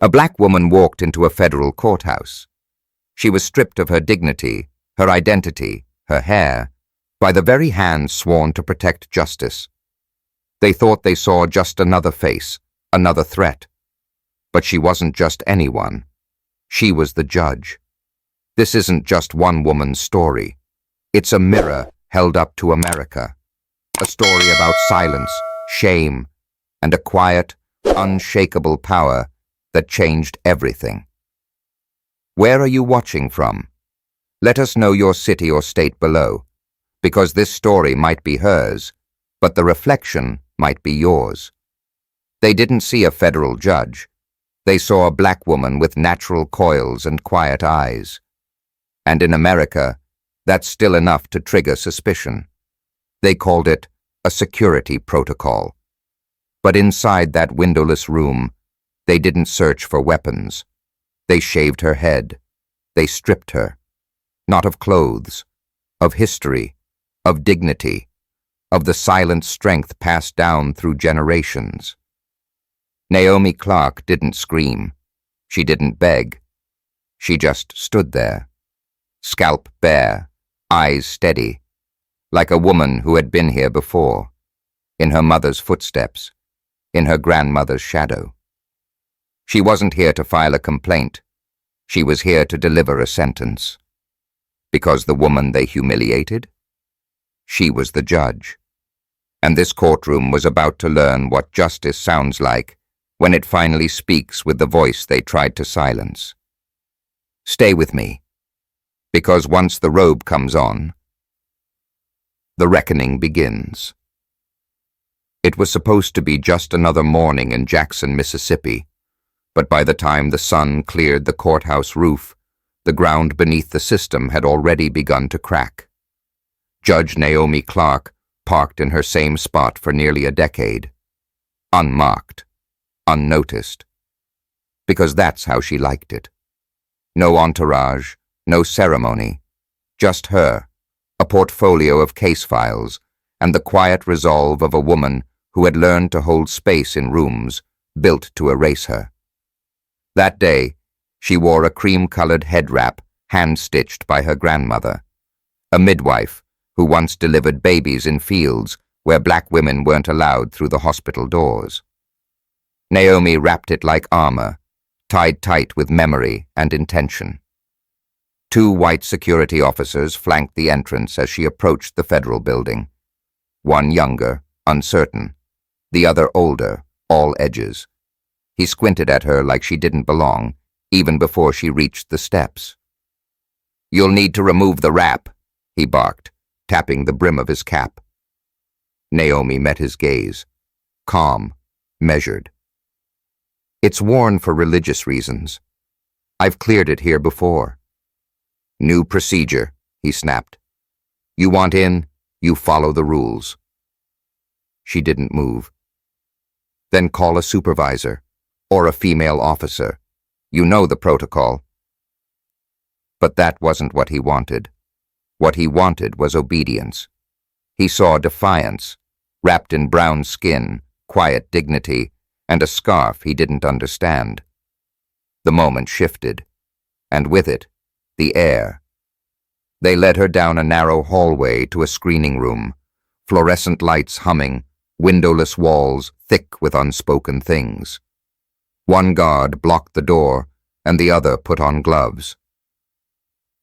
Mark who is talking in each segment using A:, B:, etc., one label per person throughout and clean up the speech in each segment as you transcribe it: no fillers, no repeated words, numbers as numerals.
A: A black woman walked into a federal courthouse. She was stripped of her dignity, her identity, her hair, by the very hands sworn to protect justice. They thought they saw just another face, another threat. But she wasn't just anyone. She was the judge. This isn't just one woman's story. It's a mirror held up to America. A story about silence, shame, and a quiet, unshakable power that changed everything. Where are you watching from? Let us know your city or state below, because this story might be hers, but the reflection might be yours. They didn't see a federal judge. They saw a black woman with natural coils and quiet eyes. And in America, that's still enough to trigger suspicion. They called it a security protocol. But inside that windowless room, they didn't search for weapons. They shaved her head. They stripped her. Not of clothes, of history, of dignity, of the silent strength passed down through generations. Naomi Clark didn't scream. She didn't beg. She just stood there, scalp bare, eyes steady, like a woman who had been here before, in her mother's footsteps, in her grandmother's shadow. She wasn't here to file a complaint. She was here to deliver a sentence. Because the woman they humiliated? She was the judge. And this courtroom was about to learn what justice sounds like when it finally speaks with the voice they tried to silence. Stay with me, because once the robe comes on, the reckoning begins. It was supposed to be just another morning in Jackson, Mississippi, but by the time the sun cleared the courthouse roof, the ground beneath the system had already begun to crack. Judge Naomi Clark parked in her same spot for nearly a decade, unmarked, unnoticed, because that's how she liked it. No entourage, no ceremony, just her, a portfolio of case files, and the quiet resolve of a woman who had learned to hold space in rooms built to erase her. That day, she wore a cream-colored head wrap hand-stitched by her grandmother, a midwife who once delivered babies in fields where black women weren't allowed through the hospital doors. Naomi wrapped it like armor, tied tight with memory and intention. 2 white security officers flanked the entrance as she approached the federal building. One younger, uncertain, the other older, all edges. He squinted at her like she didn't belong, even before she reached the steps. "You'll need to remove the wrap," he barked, tapping the brim of his cap. Naomi met his gaze, calm, measured. "It's worn for religious reasons. I've cleared it here before." "New procedure," he snapped. "You want in, you follow the rules." She didn't move. "Then call a supervisor, or a female officer. You know the protocol." But that wasn't what he wanted. What he wanted was obedience. He saw defiance, wrapped in brown skin, quiet dignity, and a scarf he didn't understand. The moment shifted, and with it, the air. They led her down a narrow hallway to a screening room, fluorescent lights humming, windowless walls thick with unspoken things. One guard blocked the door, and the other put on gloves.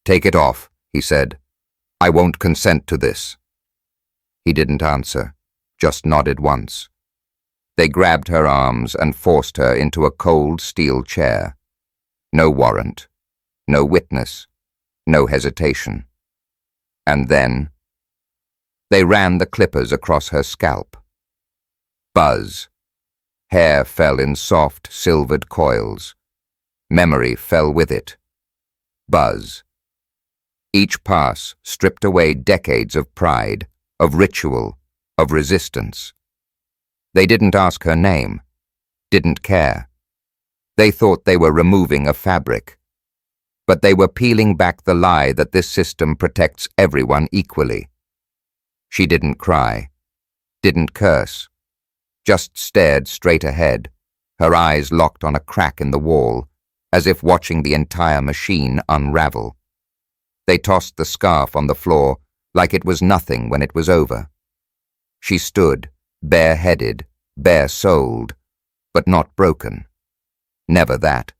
A: "Take it off," he said. "I won't consent to this." He didn't answer, just nodded once. They grabbed her arms and forced her into a cold steel chair. No warrant, no witness, no hesitation. And then they ran the clippers across her scalp. Buzz. Hair fell in soft, silvered coils. Memory fell with it. Buzz. Each pass stripped away decades of pride, of ritual, of resistance. They didn't ask her name, didn't care. They thought they were removing a fabric. But they were peeling back the lie that this system protects everyone equally. She didn't cry, didn't curse, just stared straight ahead, her eyes locked on a crack in the wall, as if watching the entire machine unravel. They tossed the scarf on the floor like it was nothing when it was over. She stood, bare-headed, bare-souled, but not broken. Never that.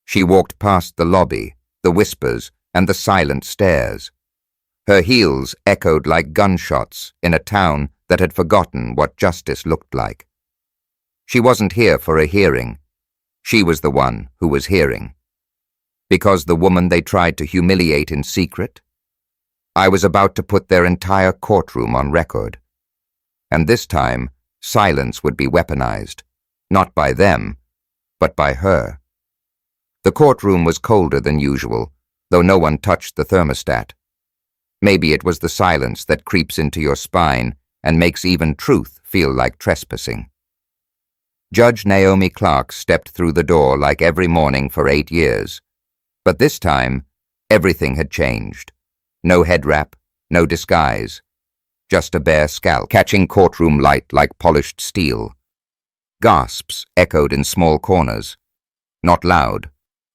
A: She walked past the lobby, the whispers, and the silent stares. Her heels echoed like gunshots in a town that had forgotten what justice looked like. She wasn't here for a hearing. She was the one who was hearing. Because the woman they tried to humiliate in secret? I was about to put their entire courtroom on record. And this time, silence would be weaponized, not by them, but by her. The courtroom was colder than usual, though no one touched the thermostat. Maybe it was the silence that creeps into your spine and makes even truth feel like trespassing. Judge Naomi Clark stepped through the door like every morning for 8 years. But this time, everything had changed. No head wrap, no disguise. Just a bare scalp, catching courtroom light like polished steel. Gasps echoed in small corners. Not loud,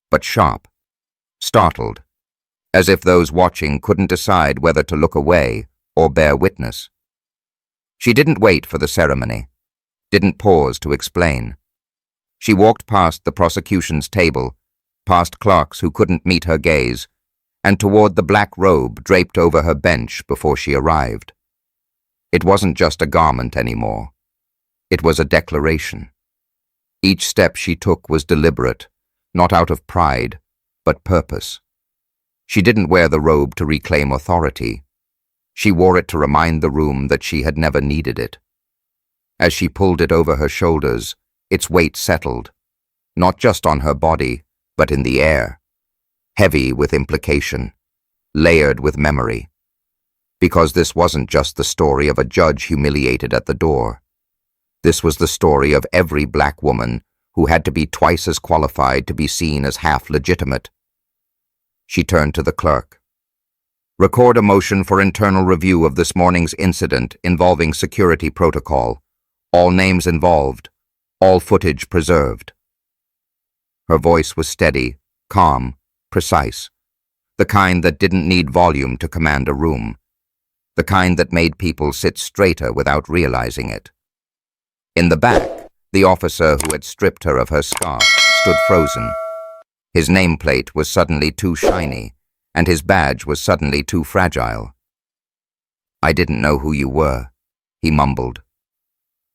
A: but sharp. Startled. As if those watching couldn't decide whether to look away or bear witness. She didn't wait for the ceremony. Didn't pause to explain. She walked past the prosecution's table, past clerks who couldn't meet her gaze, and toward the black robe draped over her bench before she arrived. It wasn't just a garment anymore. It was a declaration. Each step she took was deliberate, not out of pride, but purpose. She didn't wear the robe to reclaim authority. She wore it to remind the room that she had never needed it. As she pulled it over her shoulders, its weight settled, not just on her body, but in the air, heavy with implication, layered with memory. Because this wasn't just the story of a judge humiliated at the door. This was the story of every black woman who had to be twice as qualified to be seen as half legitimate. She turned to the clerk. Record a motion for internal review of this morning's incident involving security protocol. All names involved, all footage preserved. Her voice was steady, calm, precise, the kind that didn't need volume to command a room, the kind that made people sit straighter without realizing it. In the back, the officer who had stripped her of her scarf stood frozen. His nameplate was suddenly too shiny, and his badge was suddenly too fragile. "I didn't know who you were," he mumbled.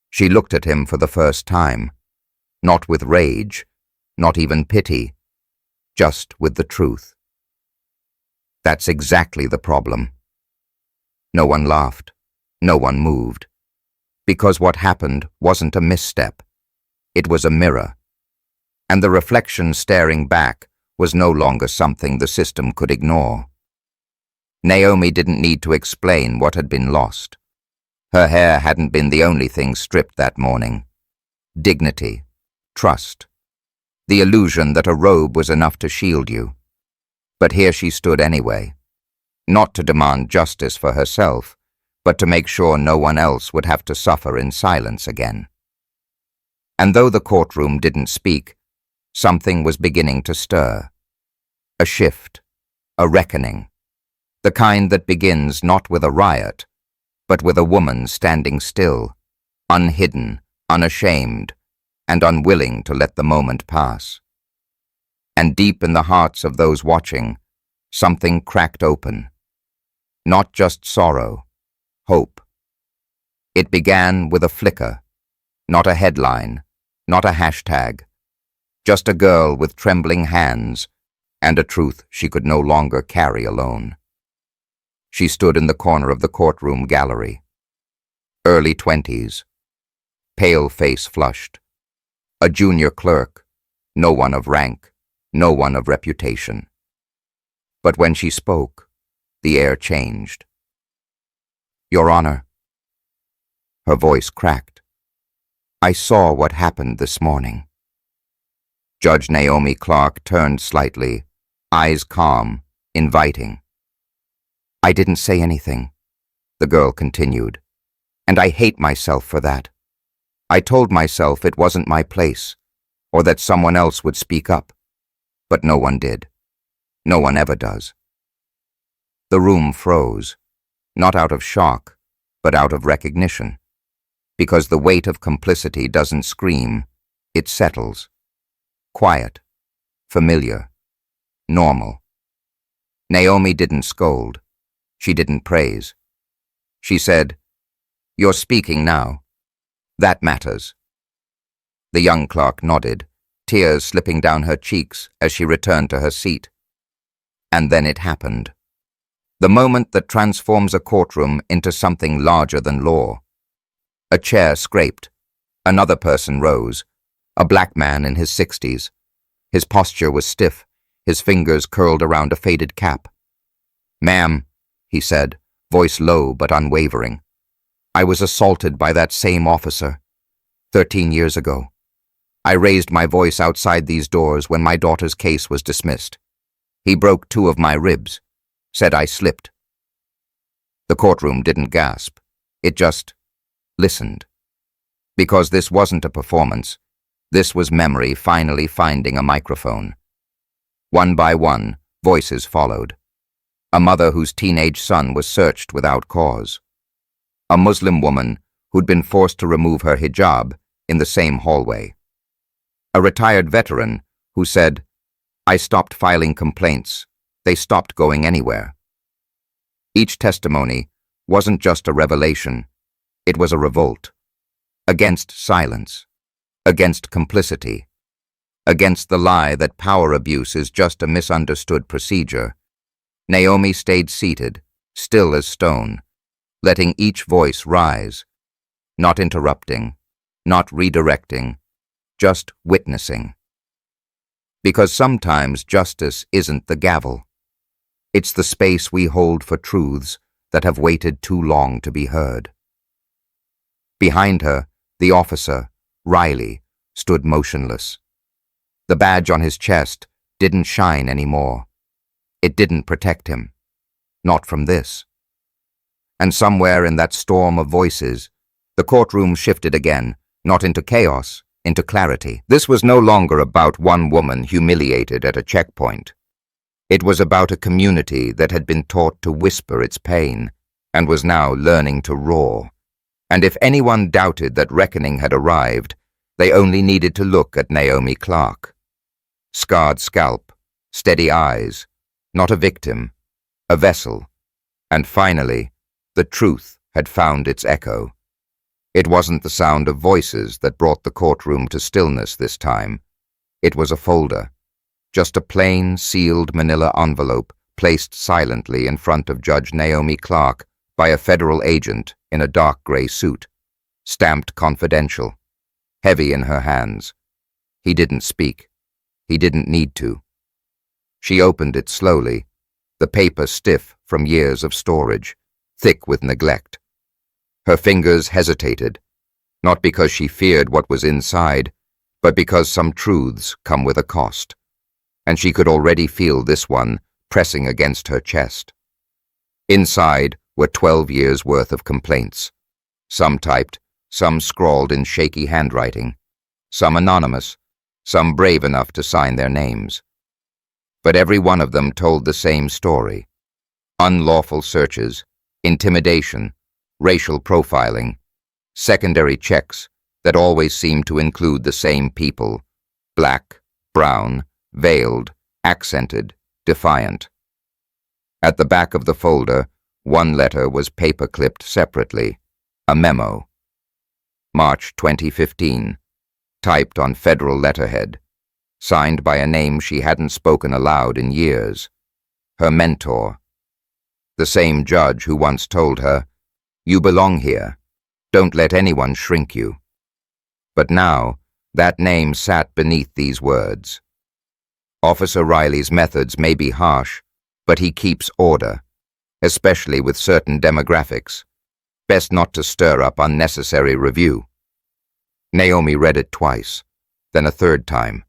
A: She looked at him for the first time, not with rage, not even pity, just with the truth. That's exactly the problem. No one laughed, no one moved, because what happened wasn't a misstep. It was a mirror, and the reflection staring back was no longer something the system could ignore. Naomi didn't need to explain what had been lost. Her hair hadn't been the only thing stripped that morning. Dignity, trust, the illusion that a robe was enough to shield you. But here she stood anyway, not to demand justice for herself, but to make sure no one else would have to suffer in silence again. And though the courtroom didn't speak, something was beginning to stir. A shift, a reckoning, the kind that begins not with a riot, but with a woman standing still, unhidden, unashamed, and unwilling to let the moment pass. And deep in the hearts of those watching, something cracked open. Not just sorrow, hope. It began with a flicker, not a headline, not a hashtag, just a girl with trembling hands and a truth she could no longer carry alone. She stood in the corner of the courtroom gallery. Early 20s, pale face flushed. A junior clerk, no one of rank, no one of reputation. But when she spoke, the air changed. "Your Honor." Her voice cracked. "I saw what happened this morning." Judge Naomi Clark turned slightly, eyes calm, inviting. "I didn't say anything," the girl continued, "and I hate myself for that. I told myself it wasn't my place, or that someone else would speak up. But no one did. No one ever does. The room froze, not out of shock, but out of recognition. Because the weight of complicity doesn't scream, it settles. Quiet, familiar, normal. Naomi didn't scold. She didn't praise. She said, "You're speaking now. That matters." The young clerk nodded, tears slipping down her cheeks as she returned to her seat. And then it happened. The moment that transforms a courtroom into something larger than law. A chair scraped. Another person rose, a black man in his 60s. His posture was stiff, his fingers curled around a faded cap. "Ma'am," he said, voice low but unwavering, "I was assaulted by that same officer 13 years ago. I raised my voice outside these doors when my daughter's case was dismissed. He broke 2 of my ribs, said I slipped." The courtroom didn't gasp. It just listened. Because this wasn't a performance. This was memory finally finding a microphone. One by one, voices followed. A mother whose teenage son was searched without cause. A Muslim woman who'd been forced to remove her hijab in the same hallway. A retired veteran who said, "I stopped filing complaints. They stopped going anywhere." Each testimony wasn't just a revelation. It was a revolt. Against silence. Against complicity. Against the lie that power abuse is just a misunderstood procedure. Naomi stayed seated, still as stone, letting each voice rise, not interrupting, not redirecting, just witnessing. Because sometimes justice isn't the gavel. It's the space we hold for truths that have waited too long to be heard. Behind her, the officer, Riley, stood motionless. The badge on his chest didn't shine anymore. It didn't protect him. Not from this. And somewhere in that storm of voices, the courtroom shifted again, not into chaos, into clarity. This was no longer about one woman humiliated at a checkpoint. It was about a community that had been taught to whisper its pain and was now learning to roar. And if anyone doubted that reckoning had arrived, they only needed to look at Naomi Clark. Scarred scalp, steady eyes, not a victim, a vessel. And finally, the truth had found its echo. It wasn't the sound of voices that brought the courtroom to stillness this time. It was a folder, just a plain, sealed manila envelope placed silently in front of Judge Naomi Clark by a federal agent in a dark gray suit, stamped confidential, heavy in her hands. He didn't speak. He didn't need to. She opened it slowly, the paper stiff from years of storage, thick with neglect. Her fingers hesitated, not because she feared what was inside, but because some truths come with a cost, and she could already feel this one pressing against her chest. Inside were 12 years' worth of complaints, some typed, some scrawled in shaky handwriting, some anonymous, some brave enough to sign their names. But every one of them told the same story. Unlawful searches, intimidation, racial profiling, secondary checks that always seemed to include the same people, black, brown, veiled, accented, defiant. At the back of the folder, one letter was paper-clipped separately, a memo. March 2015, typed on federal letterhead, signed by a name she hadn't spoken aloud in years, her mentor. The same judge who once told her, "You belong here. Don't let anyone shrink you." But now, that name sat beneath these words. Officer Riley's methods may be harsh, but he keeps order, especially with certain demographics. Best not to stir up unnecessary review. Naomi read it twice, then a third time.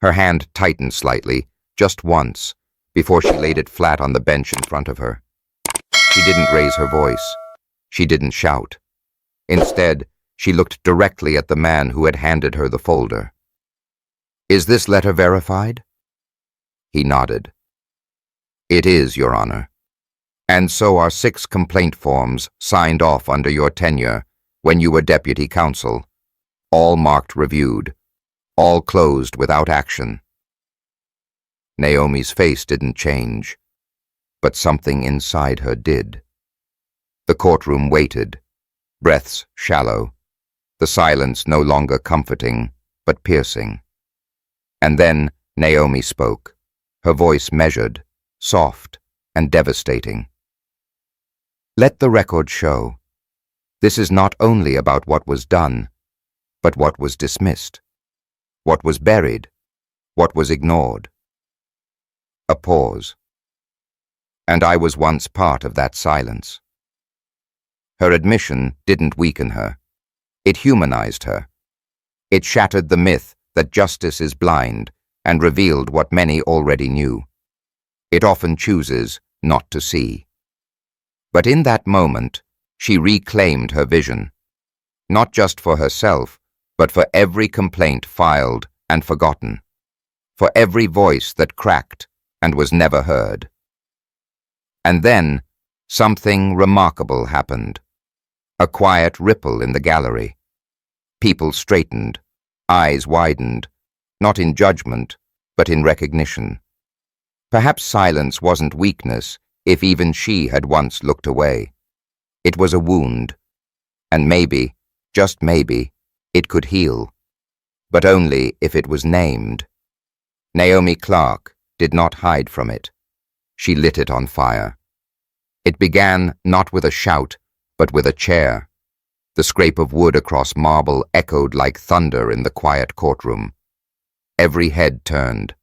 A: Her hand tightened slightly, just once, before she laid it flat on the bench in front of her. She didn't raise her voice. She didn't shout. Instead, she looked directly at the man who had handed her the folder. "Is this letter verified?" He nodded. "It is, Your Honor. And so are 6 complaint forms signed off under your tenure when you were deputy counsel, all marked reviewed, all closed without action." Naomi's face didn't change, but something inside her did. The courtroom waited, breaths shallow, the silence no longer comforting, but piercing. And then Naomi spoke, her voice measured, soft, and devastating. "Let the record show. This is not only about what was done, but what was dismissed, what was buried, what was ignored." A pause. "And I was once part of that silence." Her admission didn't weaken her. It humanized her. It shattered the myth that justice is blind and revealed what many already knew. It often chooses not to see. But in that moment, she reclaimed her vision, not just for herself, but for every complaint filed and forgotten, for every voice that cracked and was never heard. And then, something remarkable happened. A quiet ripple in the gallery. People straightened, eyes widened, not in judgment, but in recognition. Perhaps silence wasn't weakness if even she had once looked away. It was a wound, and maybe, just maybe, it could heal, but only if it was named. Naomi Clark did not hide from it. She lit it on fire. It began not with a shout, but with a chair. The scrape of wood across marble echoed like thunder in the quiet courtroom. Every head turned.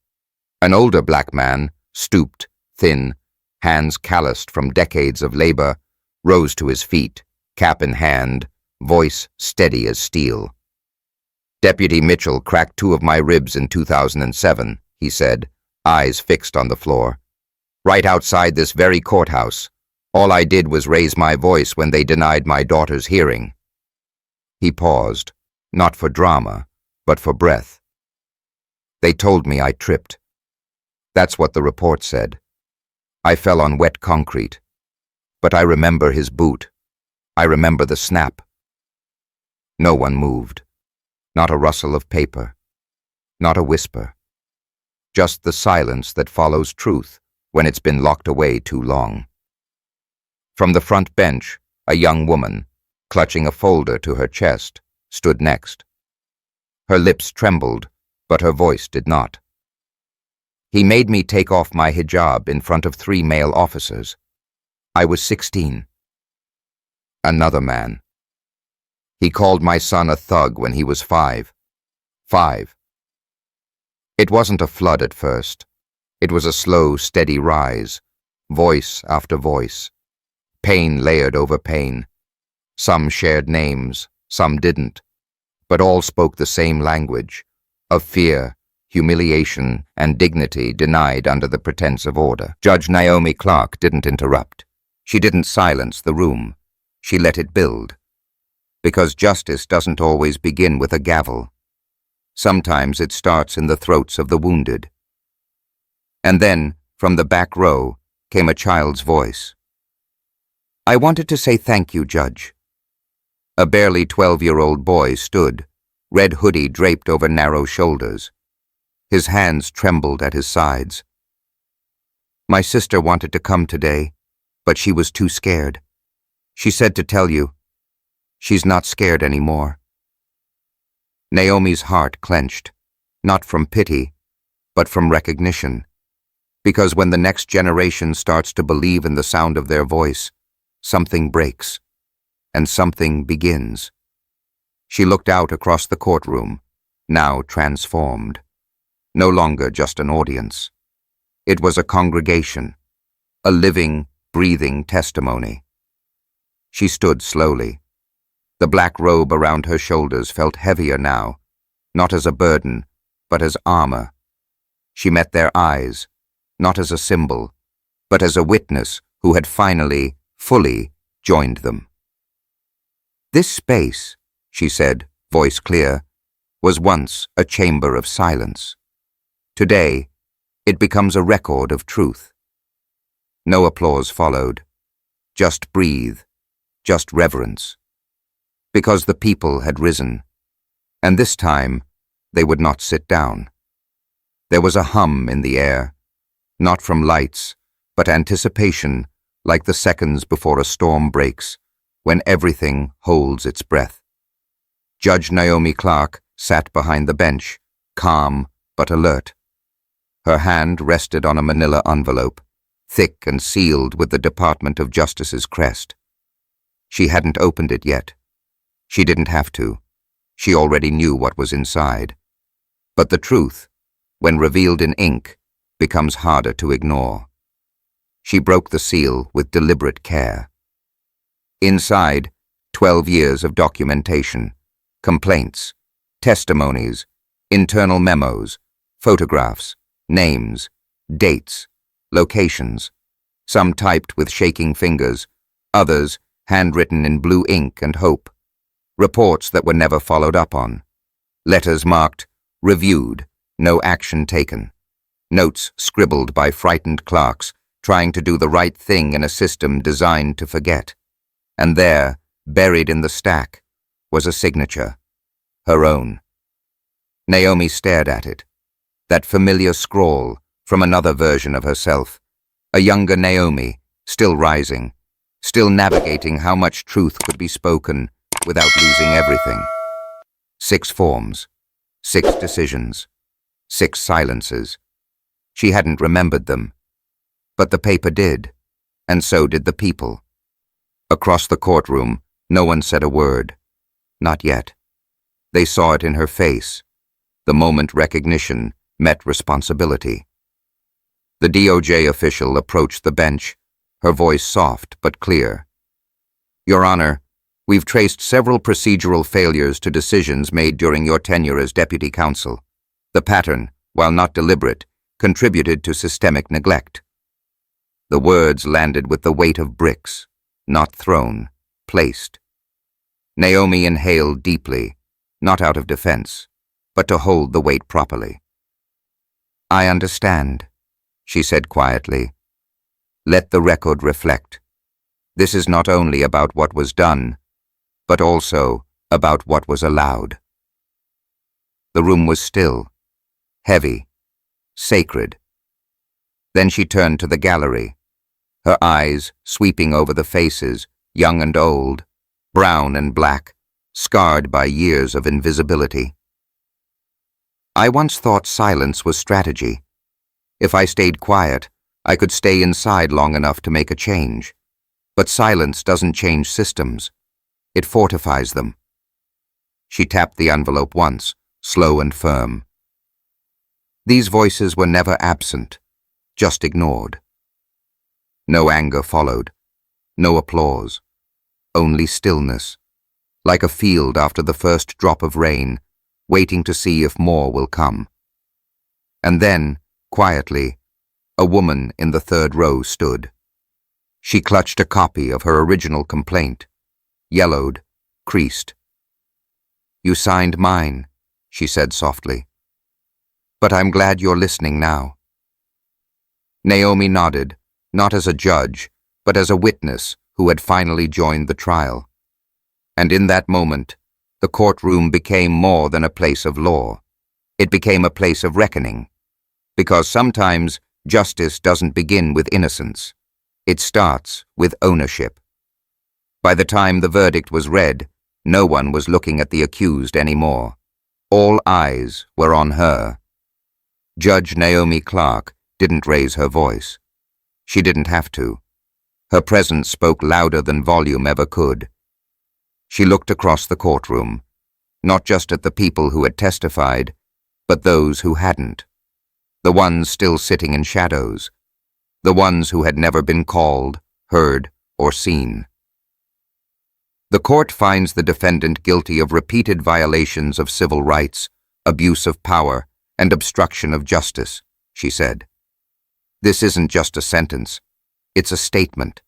A: An older black man, stooped, thin, hands calloused from decades of labor, rose to his feet, cap in hand, voice steady as steel. "Deputy Mitchell cracked 2 of my ribs in 2007, he said, eyes fixed on the floor. "Right outside this very courthouse. All I did was raise my voice when they denied my daughter's hearing." He paused, not for drama, but for breath. "They told me I tripped. That's what the report said. I fell on wet concrete. But I remember his boot. I remember the snap." No one moved. Not a rustle of paper. Not a whisper. Just the silence that follows truth when it's been locked away too long. From the front bench, a young woman, clutching a folder to her chest, stood next. Her lips trembled, but her voice did not. "He made me take off my hijab in front of 3 male officers. I was 16. Another man. "He called my son a thug when he was 5. 5. It wasn't a flood at first. It was a slow, steady rise, voice after voice. Pain layered over pain. Some shared names, some didn't, but all spoke the same language, of fear, humiliation, and dignity denied under the pretense of order." Judge Naomi Clark didn't interrupt. She didn't silence the room. She let it build. Because justice doesn't always begin with a gavel. Sometimes it starts in the throats of the wounded. And then, from the back row, came a child's voice. "I wanted to say thank you, Judge." A barely 12-year-old boy stood, red hoodie draped over narrow shoulders. His hands trembled at his sides. "My sister wanted to come today, but she was too scared. She said to tell you. She's not scared anymore." Naomi's heart clenched, not from pity, but from recognition. Because when the next generation starts to believe in the sound of their voice, something breaks, and something begins. She looked out across the courtroom, now transformed. No longer just an audience. It was a congregation, a living, breathing testimony. She stood slowly. The black robe around her shoulders felt heavier now, not as a burden, but as armor. She met their eyes, not as a symbol, but as a witness who had finally, fully joined them. "This space," she said, voice clear, was once a chamber of silence. Today, it becomes a record of truth. No applause followed. Just breathe, just reverence. Because the people had risen, and this time they would not sit down. There was a hum in the air, not from lights, but anticipation, like the seconds before a storm breaks, when everything holds its breath. Judge Naomi Clark sat behind the bench, calm but alert. Her hand rested on a manila envelope, thick and sealed with the Department of Justice's crest. She hadn't opened it yet. She didn't have to. She already knew what was inside. But the truth, when revealed in ink, becomes harder to ignore. She broke the seal with deliberate care. Inside, 12 years of documentation, complaints, testimonies, internal memos, photographs, names, dates, locations, some typed with shaking fingers, others handwritten in blue ink and hope, reports that were never followed up on, letters marked, reviewed, no action taken, notes scribbled by frightened clerks trying to do the right thing in a system designed to forget. And there, buried in the stack, was a signature, her own. Naomi stared at it, that familiar scrawl from another version of herself, a younger Naomi, still rising, still navigating how much truth could be spoken without losing everything. 6 forms, 6 decisions, 6 silences. She hadn't remembered them, but the paper did, and so did the people. Across the courtroom, no one said a word. Not yet. They saw it in her face, the moment recognition met responsibility. The DOJ official approached the bench, her voice soft but clear. Your Honor, we've traced several procedural failures to decisions made during your tenure as deputy counsel. The pattern, while not deliberate, contributed to systemic neglect. The words landed with the weight of bricks, not thrown, placed. Naomi inhaled deeply, not out of defense, but to hold the weight properly. I understand, she said quietly. Let the record reflect. This is not only about what was done, but also about what was allowed. The room was still, heavy, sacred. Then she turned to the gallery, her eyes sweeping over the faces, young and old, brown and black, scarred by years of invisibility. I once thought silence was strategy. If I stayed quiet, I could stay inside long enough to make a change. But silence doesn't change systems. It fortifies them. She tapped the envelope once, slow and firm. These voices were never absent, just ignored. No anger followed, no applause, only stillness, like a field after the first drop of rain, waiting to see if more will come. And then, quietly, a woman in the 3rd row stood. She clutched a copy of her original complaint, yellowed, creased. You signed mine, she said softly. But I'm glad you're listening now. Naomi nodded, not as a judge, but as a witness who had finally joined the trial. And in that moment, the courtroom became more than a place of law. It became a place of reckoning. Because sometimes justice doesn't begin with innocence. It starts with ownership. By the time the verdict was read, no one was looking at the accused anymore. All eyes were on her. Judge Naomi Clark didn't raise her voice. She didn't have to. Her presence spoke louder than volume ever could. She looked across the courtroom, not just at the people who had testified, but those who hadn't. The ones still sitting in shadows. The ones who had never been called, heard, or seen. The court finds the defendant guilty of repeated violations of civil rights, abuse of power, and obstruction of justice, she said. This isn't just a sentence. It's a statement.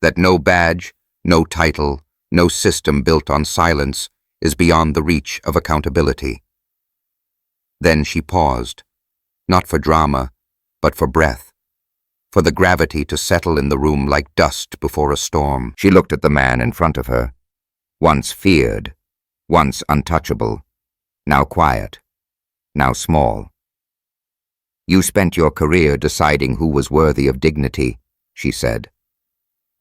A: That no badge, no title, no system built on silence is beyond the reach of accountability. Then she paused, not for drama, but for breath, for the gravity to settle in the room like dust before a storm. She looked at the man in front of her, once feared, once untouchable, now quiet, now small. "You spent your career deciding who was worthy of dignity," she said.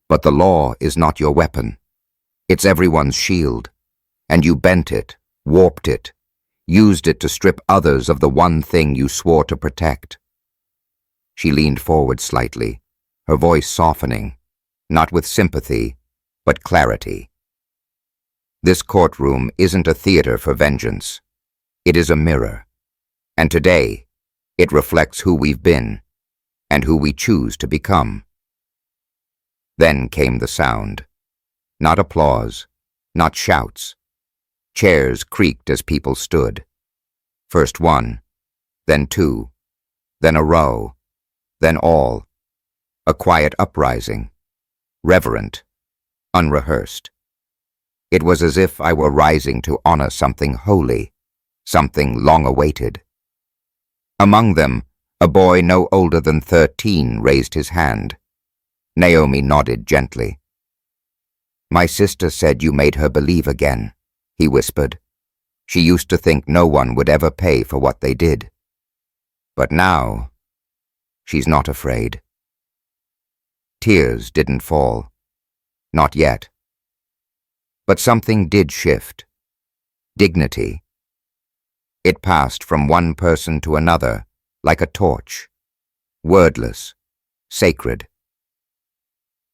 A: "But the law is not your weapon. It's everyone's shield, and you bent it, warped it, used it to strip others of the one thing you swore to protect." She leaned forward slightly, her voice softening, not with sympathy, but clarity. "This courtroom isn't a theater for vengeance. It is a mirror, and today, it reflects who we've been and who we choose to become." Then came the sound. Not applause, not shouts. Chairs creaked as people stood. First one, then two, then a row, then all. A quiet uprising, reverent, unrehearsed. It was as if I were rising to honor something holy, something long awaited. Among them, a boy no older than 13 raised his hand. Naomi nodded gently. "My sister said you made her believe again," he whispered. "She used to think no one would ever pay for what they did. But now, she's not afraid." Tears didn't fall. Not yet. But something did shift. Dignity. It passed from one person to another, like a torch. Wordless, sacred.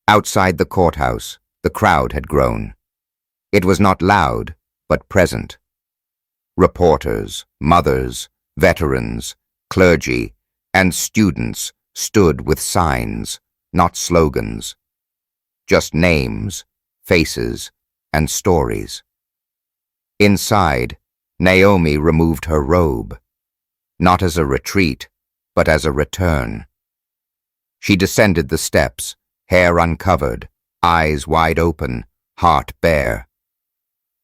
A: Outside the courthouse, the crowd had grown. It was not loud, but present. Reporters, mothers, veterans, clergy, and students stood with signs, not slogans. Just names, faces, and stories. Inside, Naomi removed her robe, not as a retreat, but as a return. She descended the steps, hair uncovered, eyes wide open, heart bare.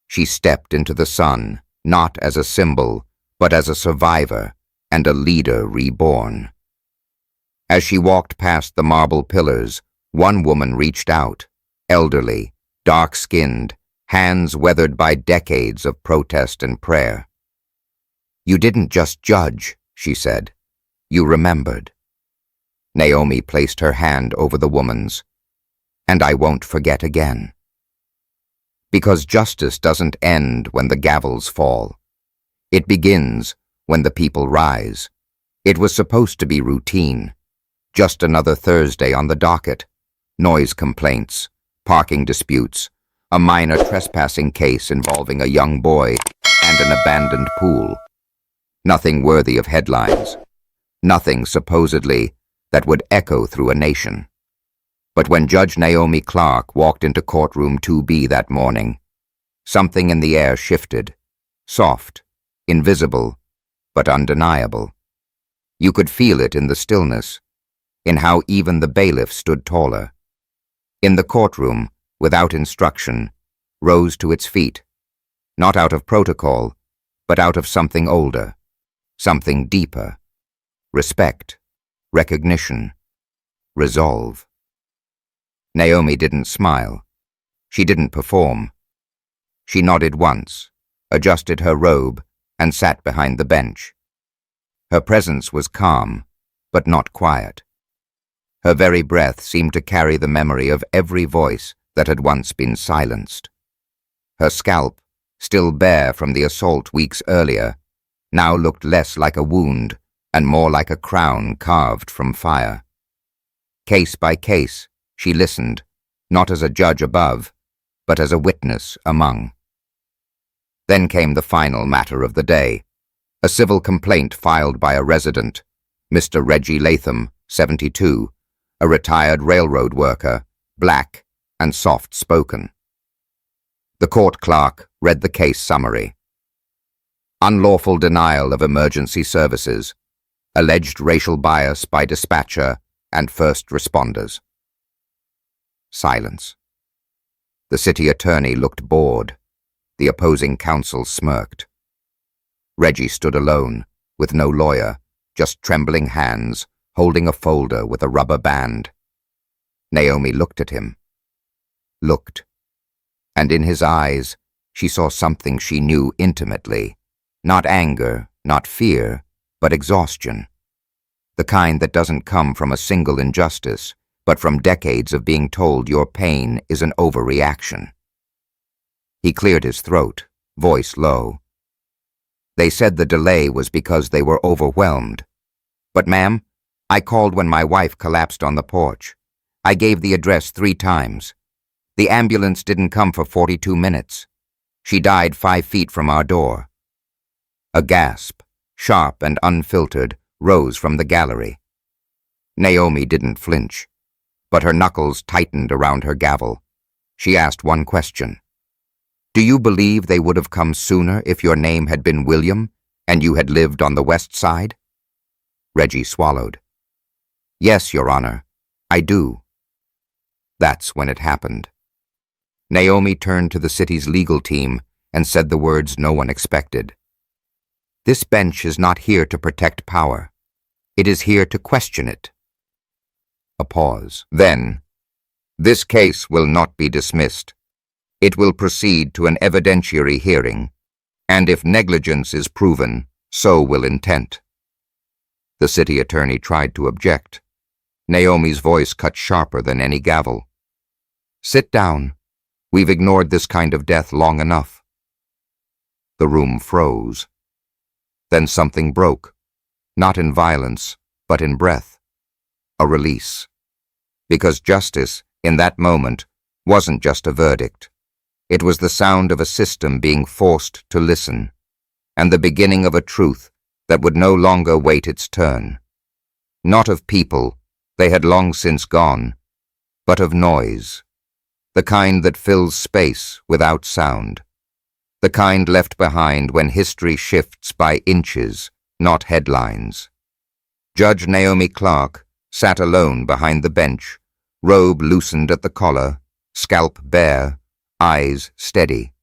A: She stepped into the sun, not as a symbol, but as a survivor and a leader reborn. As she walked past the marble pillars, one woman reached out, elderly, dark-skinned, hands weathered by decades of protest and prayer. "You didn't just judge," she said. "You remembered." Naomi placed her hand over the woman's. "And I won't forget again." Because justice doesn't end when the gavels fall. It begins when the people rise. It was supposed to be routine. Just another Thursday on the docket. Noise complaints, parking disputes, a minor trespassing case involving a young boy, and an abandoned pool. Nothing worthy of headlines. Nothing, supposedly, that would echo through a nation. But when Judge Naomi Clark walked into courtroom 2B that morning, something in the air shifted. Soft, invisible, but undeniable. You could feel it in the stillness, in how even the bailiff stood taller. In the courtroom, without instruction, rose to its feet, not out of protocol, but out of something older, something deeper. Respect, recognition, resolve. Naomi didn't smile. She didn't perform. She nodded once, adjusted her robe, and sat behind the bench. Her presence was calm, but not quiet. Her very breath seemed to carry the memory of every voice that had once been silenced. Her scalp, still bare from the assault weeks earlier, now looked less like a wound and more like a crown carved from fire. Case by case, she listened, not as a judge above, but as a witness among. Then came the final matter of the day, a civil complaint filed by a resident, Mr. Reggie Latham, 72, a retired railroad worker, black and soft-spoken. The court clerk read the case summary. Unlawful denial of emergency services, alleged racial bias by dispatcher and first responders. Silence. The city attorney looked bored. The opposing counsel smirked. Reggie stood alone, with no lawyer, just trembling hands, holding a folder with a rubber band. Naomi looked at him. Looked. And in his eyes, she saw something she knew intimately. Not anger, not fear, but exhaustion. The kind that doesn't come from a single injustice, but from decades of being told your pain is an overreaction. He cleared his throat, voice low. They said the delay was because they were overwhelmed. But ma'am, I called when my wife collapsed on the porch. I gave the address 3 times. The ambulance didn't come for 42 minutes. She died 5 feet from our door. A gasp, sharp and unfiltered, rose from the gallery. Naomi didn't flinch, but her knuckles tightened around her gavel. She asked one question. Do you believe they would have come sooner if your name had been William and you had lived on the west side? Reggie swallowed. Yes, Your Honor, I do. That's when it happened. Naomi turned to the city's legal team and said the words no one expected. This bench is not here to protect power. It is here to question it. A pause. Then, this case will not be dismissed. It will proceed to an evidentiary hearing, and if negligence is proven, so will intent. The city attorney tried to object. Naomi's voice cut sharper than any gavel. Sit down. We've ignored this kind of death long enough. The room froze. Then something broke, not in violence, but in breath. A release. Because justice, in that moment, wasn't just a verdict. It was the sound of a system being forced to listen, and the beginning of a truth that would no longer wait its turn. Not of people, they had long since gone, but of noise. The kind that fills space without sound. The kind left behind when history shifts by inches, not headlines. Judge Naomi Clark sat alone behind the bench, robe loosened at the collar, scalp bare, eyes steady.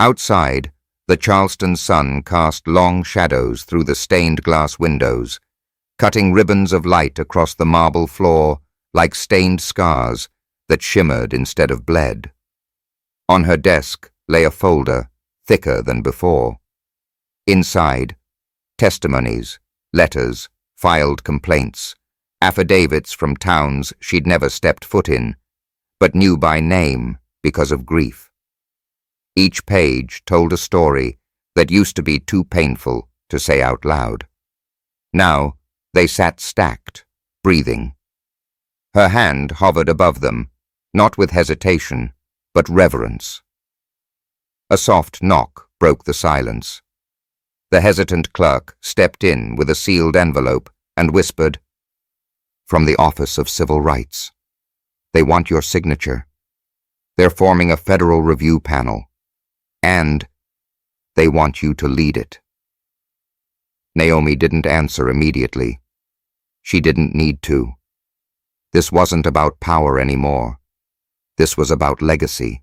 A: Outside, the Charleston sun cast long shadows through the stained glass windows, cutting ribbons of light across the marble floor like stained scars that shimmered instead of bled. On her desk lay a folder, thicker than before. Inside, testimonies, letters, filed complaints, affidavits from towns she'd never stepped foot in, but knew by name because of grief. Each page told a story that used to be too painful to say out loud. Now, they sat stacked, breathing. Her hand hovered above them, not with hesitation, but reverence. A soft knock broke the silence. The hesitant clerk stepped in with a sealed envelope and whispered, From the Office of Civil Rights. They want your signature. They're forming a federal review panel, and they want you to lead it. Naomi didn't answer immediately. She didn't need to. This wasn't about power anymore. This was about legacy.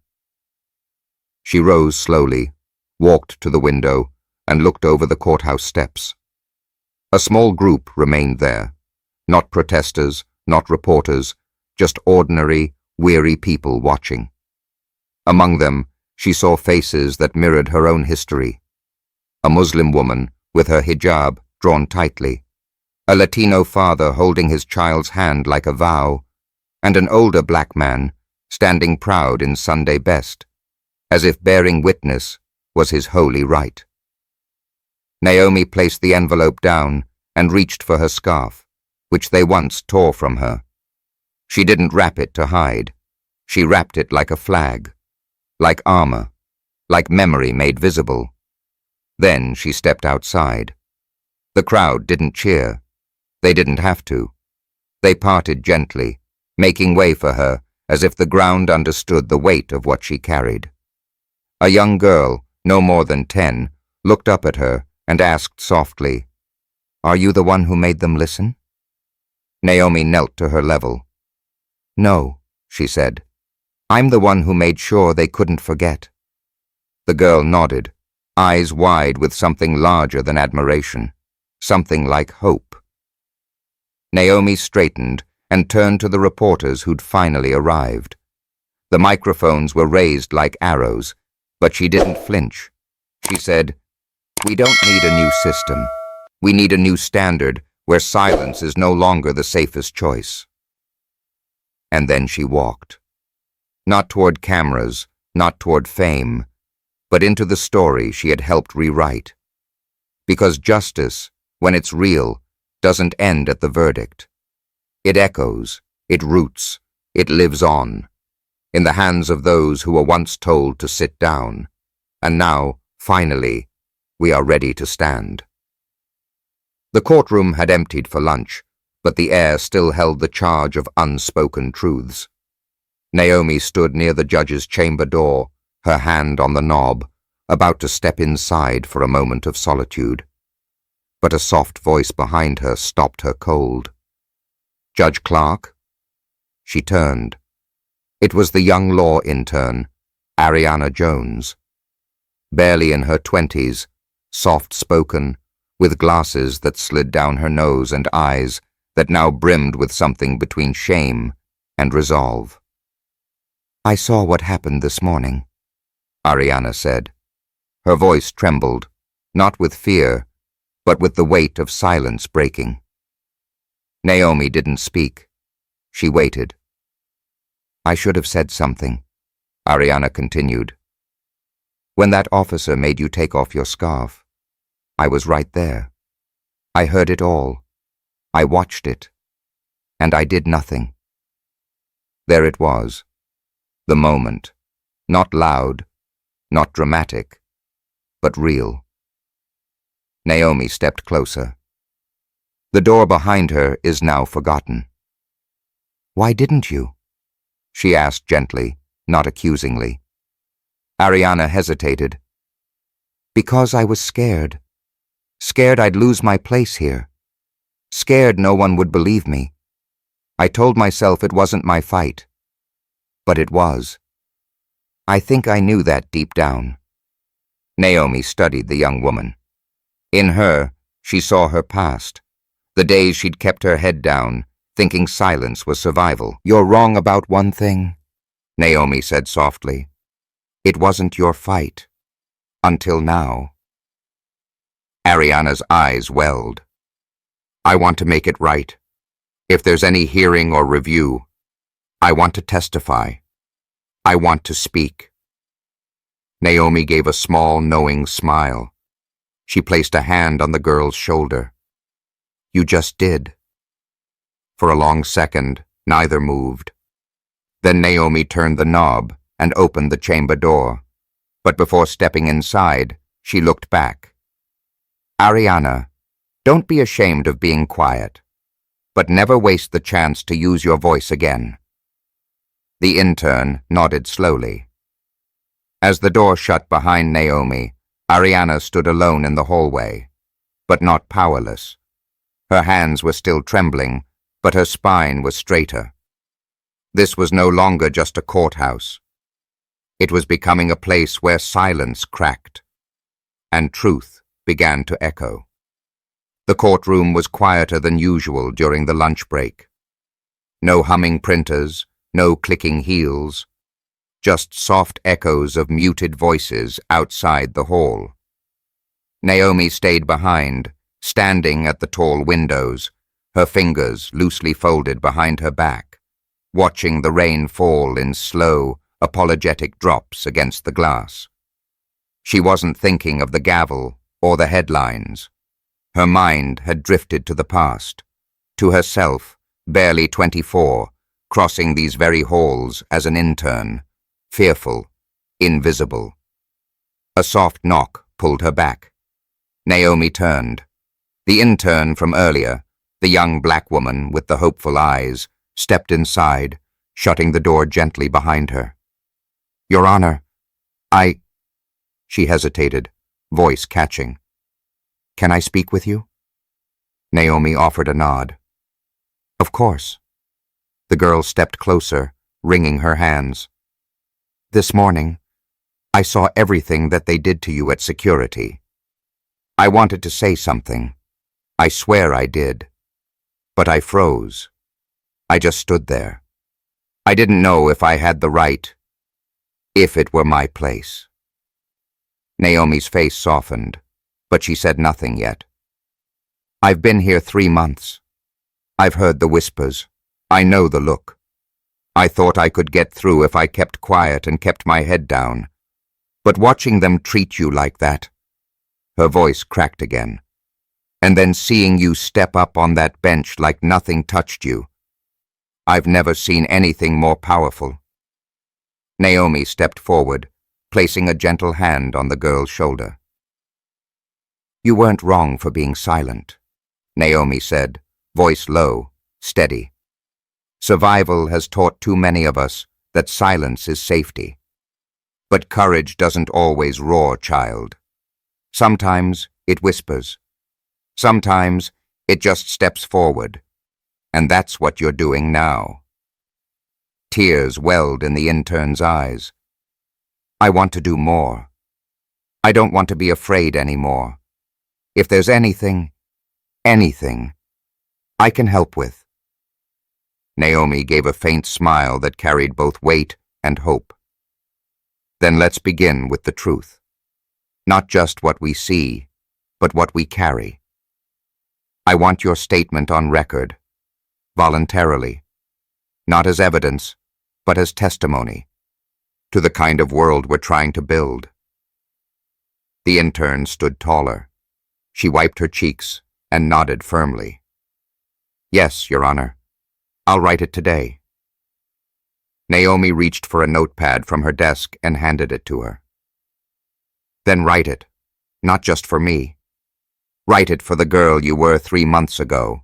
A: She rose slowly, walked to the window, and looked over the courthouse steps. A small group remained there, not protesters, not reporters, just ordinary, weary people watching. Among them, she saw faces that mirrored her own history. A Muslim woman with her hijab drawn tightly, a Latino father holding his child's hand like a vow, and an older black man standing proud in Sunday best, as if bearing witness was his holy right. Naomi placed the envelope down and reached for her scarf, which they once tore from her. She didn't wrap it to hide. She wrapped it like a flag, like armor, like memory made visible. Then she stepped outside. The crowd didn't cheer. They didn't have to. They parted gently, making way for her as if the ground understood the weight of what she carried. A young girl, no more than 10, looked up at her and asked softly, "Are you the one who made them listen?" Naomi knelt to her level. "No," she said. "I'm the one who made sure they couldn't forget." The girl nodded, eyes wide with something larger than admiration, something like hope. Naomi straightened and turned to the reporters who'd finally arrived. The microphones were raised like arrows, but she didn't flinch. She said, "We don't need a new system. We need a new standard where silence is no longer the safest choice." And then she walked. Not toward cameras, not toward fame, but into the story she had helped rewrite. Because justice, when it's real, doesn't end at the verdict. It echoes, it roots, it lives on, in the hands of those who were once told to sit down, and now, finally, we are ready to stand. The courtroom had emptied for lunch, but the air still held the charge of unspoken truths. Naomi stood near the judge's chamber door, her hand on the knob, about to step inside for a moment of solitude. But a soft voice behind her stopped her cold. "Judge Clark?" She turned. It was the young law intern, Ariana Jones. Barely in her 20s, soft-spoken, with glasses that slid down her nose and eyes that now brimmed with something between shame and resolve. "I saw what happened this morning," Ariana said. Her voice trembled, not with fear, but with the weight of silence breaking. Naomi didn't speak. She waited. "I should have said something," Ariana continued. "When that officer made you take off your scarf, I was right there. I heard it all. I watched it. And I did nothing." There it was. The moment. Not loud, not dramatic, but real. Naomi stepped closer. The door behind her is now forgotten. "Why didn't you?" she asked gently, not accusingly. Ariana hesitated. "Because I was scared. Scared I'd lose my place here. Scared no one would believe me. I told myself it wasn't my fight. But it was. I think I knew that deep down." Naomi studied the young woman. In her, she saw her past, the days she'd kept her head down, thinking silence was survival. "You're wrong about one thing," Naomi said softly. "It wasn't your fight. Until now." Ariana's eyes welled. "I want to make it right. If there's any hearing or review, I want to testify. I want to speak." Naomi gave a small, knowing smile. She placed a hand on the girl's shoulder. "You just did." For a long second, neither moved. Then Naomi turned the knob and opened the chamber door. But before stepping inside, she looked back. "Ariana, don't be ashamed of being quiet, but never waste the chance to use your voice again." The intern nodded slowly. As the door shut behind Naomi, Ariana stood alone in the hallway, but not powerless. Her hands were still trembling, but her spine was straighter. This was no longer just a courthouse. It was becoming a place where silence cracked, and truth began to echo. The courtroom was quieter than usual during the lunch break. No humming printers, no clicking heels, just soft echoes of muted voices outside the hall. Naomi stayed behind, standing at the tall windows, her fingers loosely folded behind her back, watching the rain fall in slow, apologetic drops against the glass. She wasn't thinking of the gavel or the headlines. Her mind had drifted to the past, to herself, barely 24, crossing these very halls as an intern, fearful, invisible. A soft knock pulled her back. Naomi turned. The intern from earlier, the young black woman with the hopeful eyes, stepped inside, shutting the door gently behind her. "Your Honor, She hesitated, voice catching. "Can I speak with you?" Naomi offered a nod. "Of course." The girl stepped closer, wringing her hands. "This morning, I saw everything that they did to you at security. I wanted to say something. I swear I did. But I froze. I just stood there. I didn't know if I had the right, if it were my place. Naomi's face softened, but she said nothing yet. I've been here 3 months. I've heard the whispers. I know the look. I thought I could get through if I kept quiet and kept my head down. But watching them treat you like that, her voice cracked again, and then seeing you step up on that bench like nothing touched you, I've never seen anything more powerful. Naomi stepped forward, placing a gentle hand on the girl's shoulder. You weren't wrong for being silent, Naomi said, voice low, steady. Survival has taught too many of us that silence is safety. But courage doesn't always roar, child. Sometimes it whispers. Sometimes it just steps forward. And that's what you're doing now. Tears welled in the intern's eyes. I want to do more. I don't want to be afraid anymore. If there's anything I can help with. Naomi gave a faint smile that carried both weight and hope. Then let's begin with the truth. Not just what we see, but what we carry. I want your statement on record, voluntarily, not as evidence, but as testimony, to the kind of world we're trying to build. The intern stood taller. She wiped her cheeks and nodded firmly. Yes, Your Honor. I'll write it today. Naomi reached for a notepad from her desk and handed it to her. Then write it, not just for me. Write it for the girl you were 3 months ago,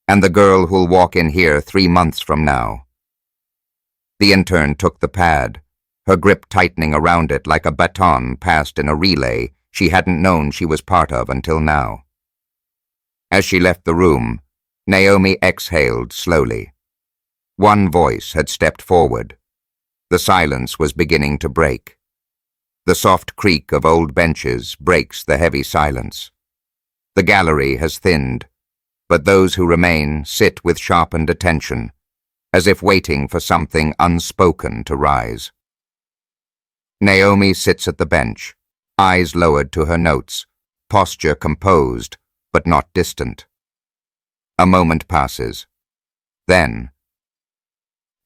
A: and the girl who'll walk in here 3 months from now. The intern took the pad, her grip tightening around it like a baton passed in a relay she hadn't known she was part of until now. As she left the room, Naomi exhaled slowly. One voice had stepped forward. The silence was beginning to break. The soft creak of old benches breaks the heavy silence. The gallery has thinned, but those who remain sit with sharpened attention, as if waiting for something unspoken to rise. Naomi sits at the bench, eyes lowered to her notes, posture composed, but not distant. A moment passes. Then,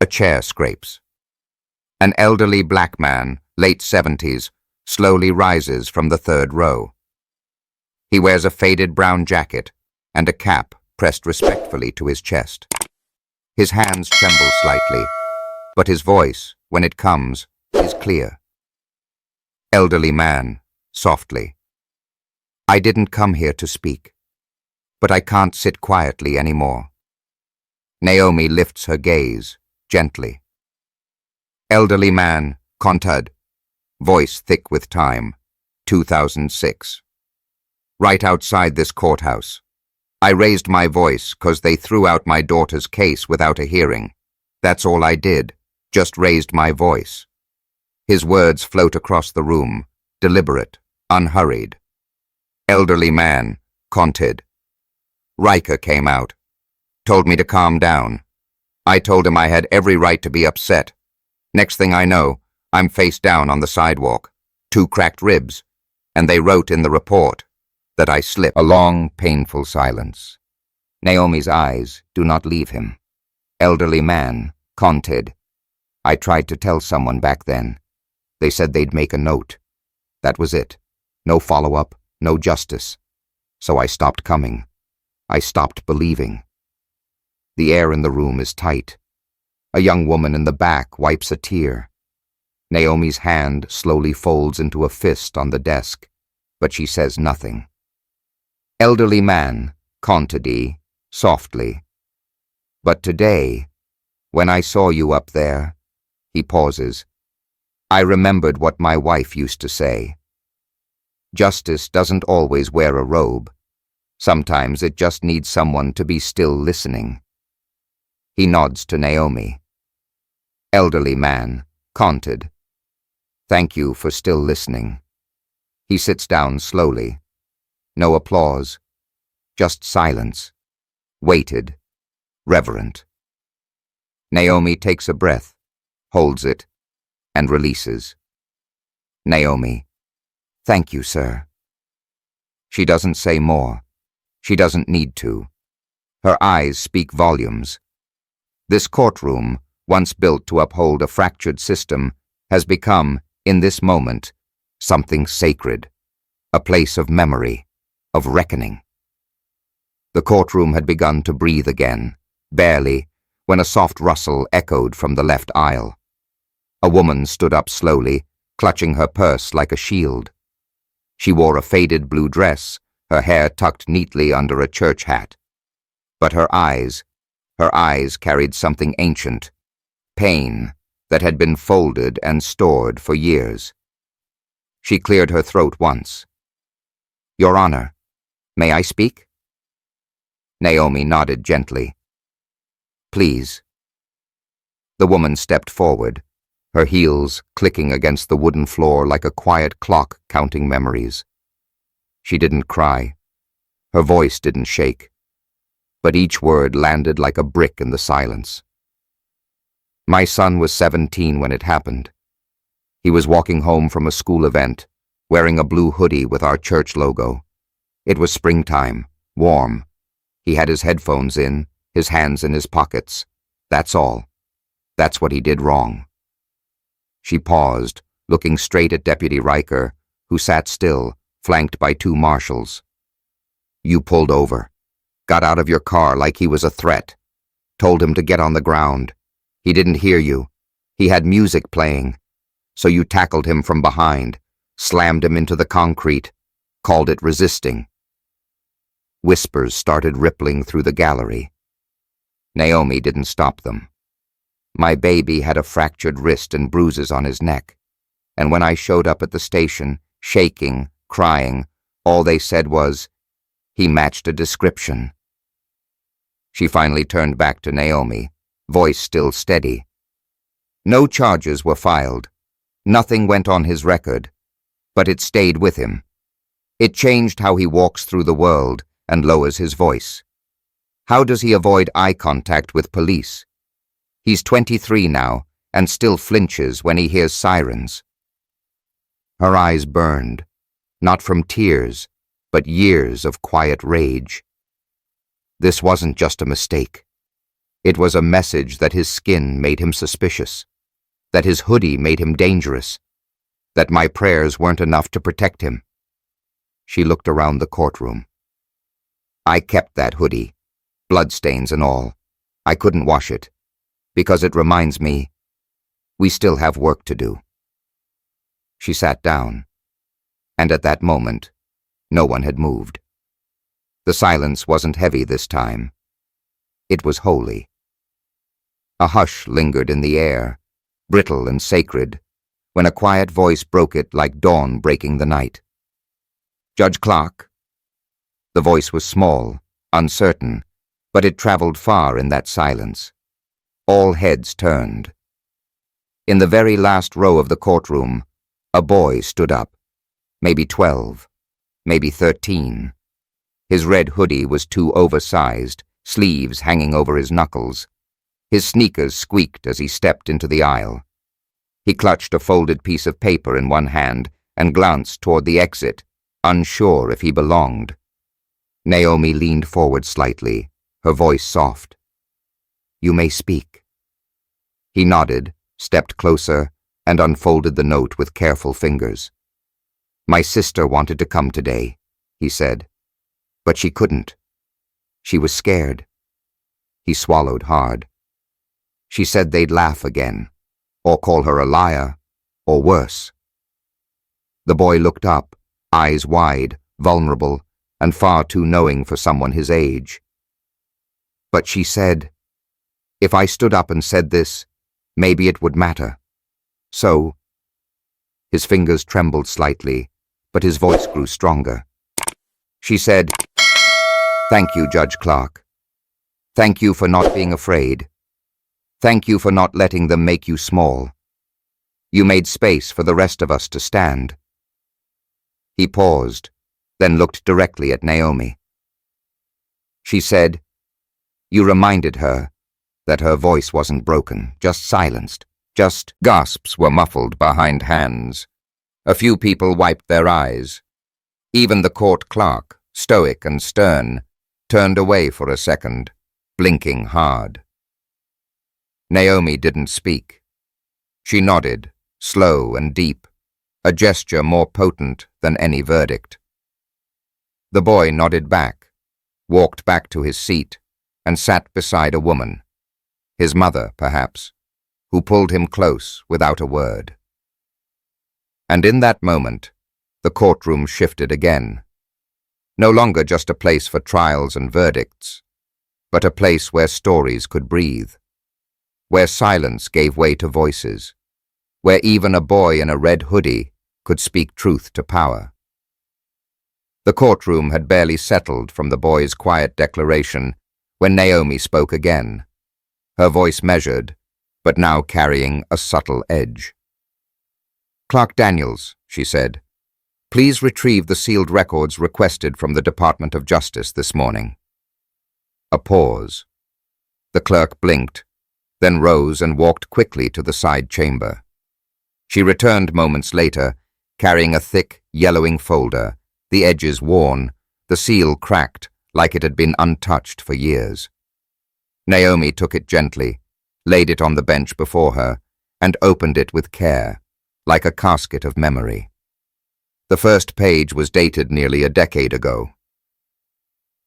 A: a chair scrapes. An elderly black man, late 70s, slowly rises from the 3rd row. He wears a faded brown jacket and a cap pressed respectfully to his chest. His hands tremble slightly, but his voice, when it comes, is clear. Elderly man, softly. I didn't come here to speak, but I can't sit quietly anymore. Naomi lifts her gaze, gently. Elderly man, Contad, voice thick with time, 2006. Right outside this courthouse. I raised my voice 'cause they threw out my daughter's case without a hearing. That's all I did, just raised my voice. His words float across the room, deliberate, unhurried. Elderly man, Contad. Riker came out, told me to calm down. I told him I had every right to be upset. Next thing I know, I'm face down on the sidewalk, 2 cracked ribs, and they wrote in the report that I slipped. A long, painful silence. Naomi's eyes do not leave him. Elderly man, Contad. I tried to tell someone back then. They said they'd make a note. That was it. No follow-up, no justice. So I stopped coming. I stopped believing. The air in the room is tight. A young woman in the back wipes a tear. Naomi's hand slowly folds into a fist on the desk, but she says nothing. Elderly man, Contad, softly. But today, when I saw you up there, he pauses. I remembered what my wife used to say. Justice doesn't always wear a robe. Sometimes it just needs someone to be still listening. He nods to Naomi. Elderly man, Contad. Thank you for still listening. He sits down slowly. No applause. Just silence. Weighted. Reverent. Naomi takes a breath, holds it, and releases. Naomi. Thank you, sir. She doesn't say more. She doesn't need to. Her eyes speak volumes. This courtroom, once built to uphold a fractured system, has become, in this moment, something sacred, a place of memory, of reckoning. The courtroom had begun to breathe again, barely, when a soft rustle echoed from the left aisle. A woman stood up slowly, clutching her purse like a shield. She wore a faded blue dress, her hair tucked neatly under a church hat. But her eyes carried something ancient, pain that had been folded and stored for years. She cleared her throat once. Your Honor, may I speak? Naomi nodded gently. Please. The woman stepped forward, her heels clicking against the wooden floor like a quiet clock counting memories. She didn't cry. Her voice didn't shake. But each word landed like a brick in the silence. My son was 17 when it happened. He was walking home from a school event, wearing a blue hoodie with our church logo. It was springtime, warm. He had his headphones in, his hands in his pockets. That's all. That's what he did wrong. She paused, looking straight at Deputy Riker, who sat still, flanked by 2 marshals. You pulled over. Got out of your car like he was a threat. Told him to get on the ground. He didn't hear you. He had music playing. So you tackled him from behind, slammed him into the concrete, called it resisting. Whispers started rippling through the gallery. Naomi didn't stop them. My baby had a fractured wrist and bruises on his neck. And when I showed up at the station, shaking, crying, all they said was, he matched a description. She finally turned back to Naomi, voice still steady. No charges were filed. Nothing went on his record. But it stayed with him. It changed how he walks through the world and lowers his voice. How does he avoid eye contact with police? He's 23 now and still flinches when he hears sirens. Her eyes burned, not from tears, but years of quiet rage. This wasn't just a mistake. It was a message that his skin made him suspicious, that his hoodie made him dangerous, that my prayers weren't enough to protect him. She looked around the courtroom. I kept that hoodie, bloodstains and all. I couldn't wash it, because it reminds me, we still have work to do. She sat down, and at that moment, no one had moved. The silence wasn't heavy this time. It was holy. A hush lingered in the air, brittle and sacred, when a quiet voice broke it like dawn breaking the night. Judge Clark. The voice was small, uncertain, but it traveled far in that silence. All heads turned. In the very last row of the courtroom, a boy stood up, maybe 12, maybe 13. His red hoodie was too oversized, sleeves hanging over his knuckles. His sneakers squeaked as he stepped into the aisle. He clutched a folded piece of paper in one hand and glanced toward the exit, unsure if he belonged. Naomi leaned forward slightly, her voice soft. You may speak. He nodded, stepped closer, and unfolded the note with careful fingers. My sister wanted to come today, he said, but she couldn't. She was scared. He swallowed hard. She said they'd laugh again, or call her a liar, or worse. The boy looked up, eyes wide, vulnerable, and far too knowing for someone his age. But she said, if I stood up and said this, maybe it would matter. So, his fingers trembled slightly, but his voice grew stronger. She said, thank you, Judge Clark. Thank you for not being afraid. Thank you for not letting them make you small. You made space for the rest of us to stand." He paused, then looked directly at Naomi. She said, "You reminded her," that her voice wasn't broken, just silenced. Just gasps were muffled behind hands. A few people wiped their eyes. Even the court clerk, stoic and stern, turned away for a second, blinking hard. Naomi didn't speak. She nodded, slow and deep, a gesture more potent than any verdict. The boy nodded back, walked back to his seat, and sat beside a woman, his mother, perhaps, who pulled him close without a word. And in that moment, the courtroom shifted again. No longer just a place for trials and verdicts, but a place where stories could breathe, where silence gave way to voices, where even a boy in a red hoodie could speak truth to power. The courtroom had barely settled from the boy's quiet declaration when Naomi spoke again, her voice measured, but now carrying a subtle edge. "Clerk Daniels," she said, "please retrieve the sealed records requested from the Department of Justice this morning." A pause. The clerk blinked, then rose and walked quickly to the side chamber. She returned moments later, carrying a thick, yellowing folder, the edges worn, the seal cracked like it had been untouched for years. Naomi took it gently, laid it on the bench before her, and opened it with care, like a casket of memory. The first page was dated nearly a decade ago.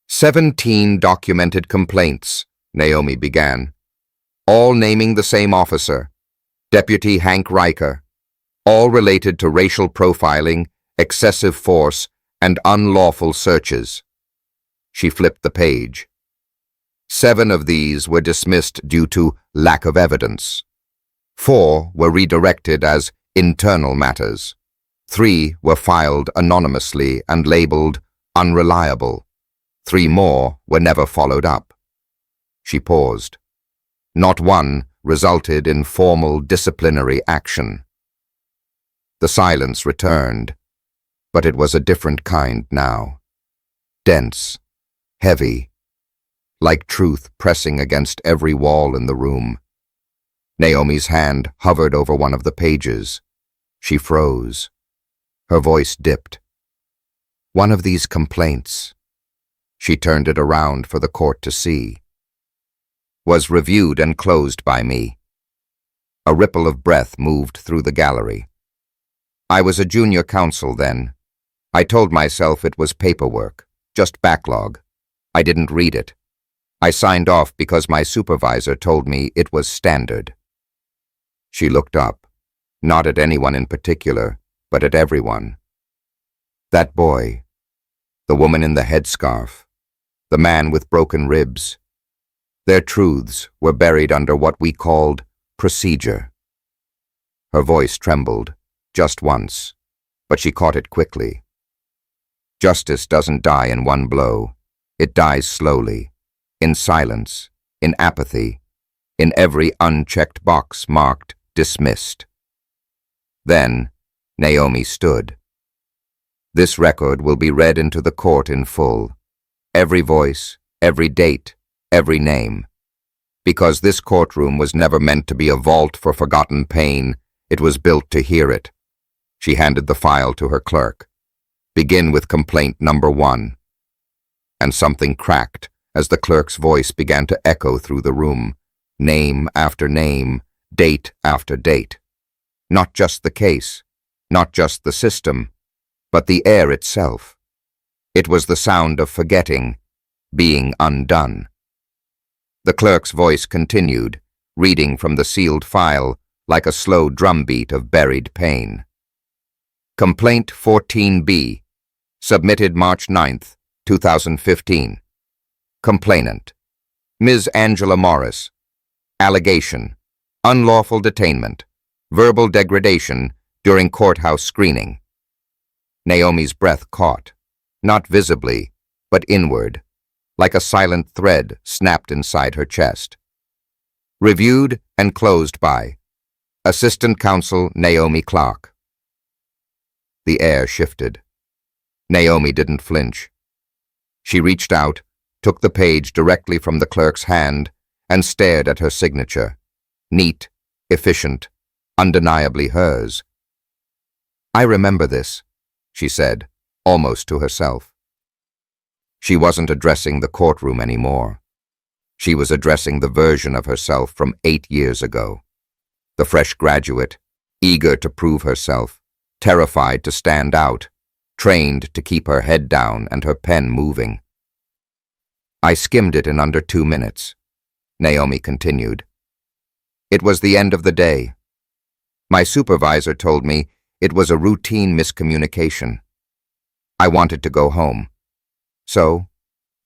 A: 17 documented complaints, Naomi began, all naming the same officer, Deputy Hank Riker, all related to racial profiling, excessive force, and unlawful searches. She flipped the page. 7 of these were dismissed due to lack of evidence. 4 were redirected as internal matters. 3 were filed anonymously and labeled unreliable. 3 more were never followed up. She paused. Not one resulted in formal disciplinary action. The silence returned, but it was a different kind now. Dense, heavy, like truth pressing against every wall in the room. Naomi's hand hovered over one of the pages. She froze. Her voice dipped. "One of these complaints," she turned it around for the court to see, "was reviewed and closed by me." A ripple of breath moved through the gallery. I was a junior counsel then. I told myself it was paperwork, just backlog. I didn't read it. I signed off because my supervisor told me it was standard. She looked up, not at anyone in particular, but at everyone. That boy, the woman in the headscarf, the man with broken ribs, their truths were buried under what we called procedure. Her voice trembled, just once, but she caught it quickly. Justice doesn't die in one blow. It dies slowly, in silence, in apathy, in every unchecked box marked dismissed. Then, Naomi stood. This record will be read into the court in full. Every voice, every date, every name. Because this courtroom was never meant to be a vault for forgotten pain, it was built to hear it. She handed the file to her clerk. "Begin with complaint number 1. And something cracked as the clerk's voice began to echo through the room, name after name, date after date. Not just the case, not just the system, but the air itself. It was the sound of forgetting, being undone. The clerk's voice continued, reading from the sealed file like a slow drumbeat of buried pain. Complaint 14B, submitted March 9th, 2015. Complainant: Ms. Angela Morris. Allegation: unlawful detainment, verbal degradation during courthouse screening. Naomi's breath caught, not visibly, but inward, like a silent thread snapped inside her chest. Reviewed and closed by Assistant Counsel Naomi Clark. The air shifted. Naomi didn't flinch. She reached out, took the page directly from the clerk's hand, and stared at her signature. Neat, efficient, undeniably hers. "I remember this," she said, almost to herself. She wasn't addressing the courtroom anymore. She was addressing the version of herself from 8 years ago. The fresh graduate, eager to prove herself, terrified to stand out, trained to keep her head down and her pen moving. "I skimmed it in under 2 minutes," Naomi continued. "It was the end of the day. My supervisor told me it was a routine miscommunication. I wanted to go home. So,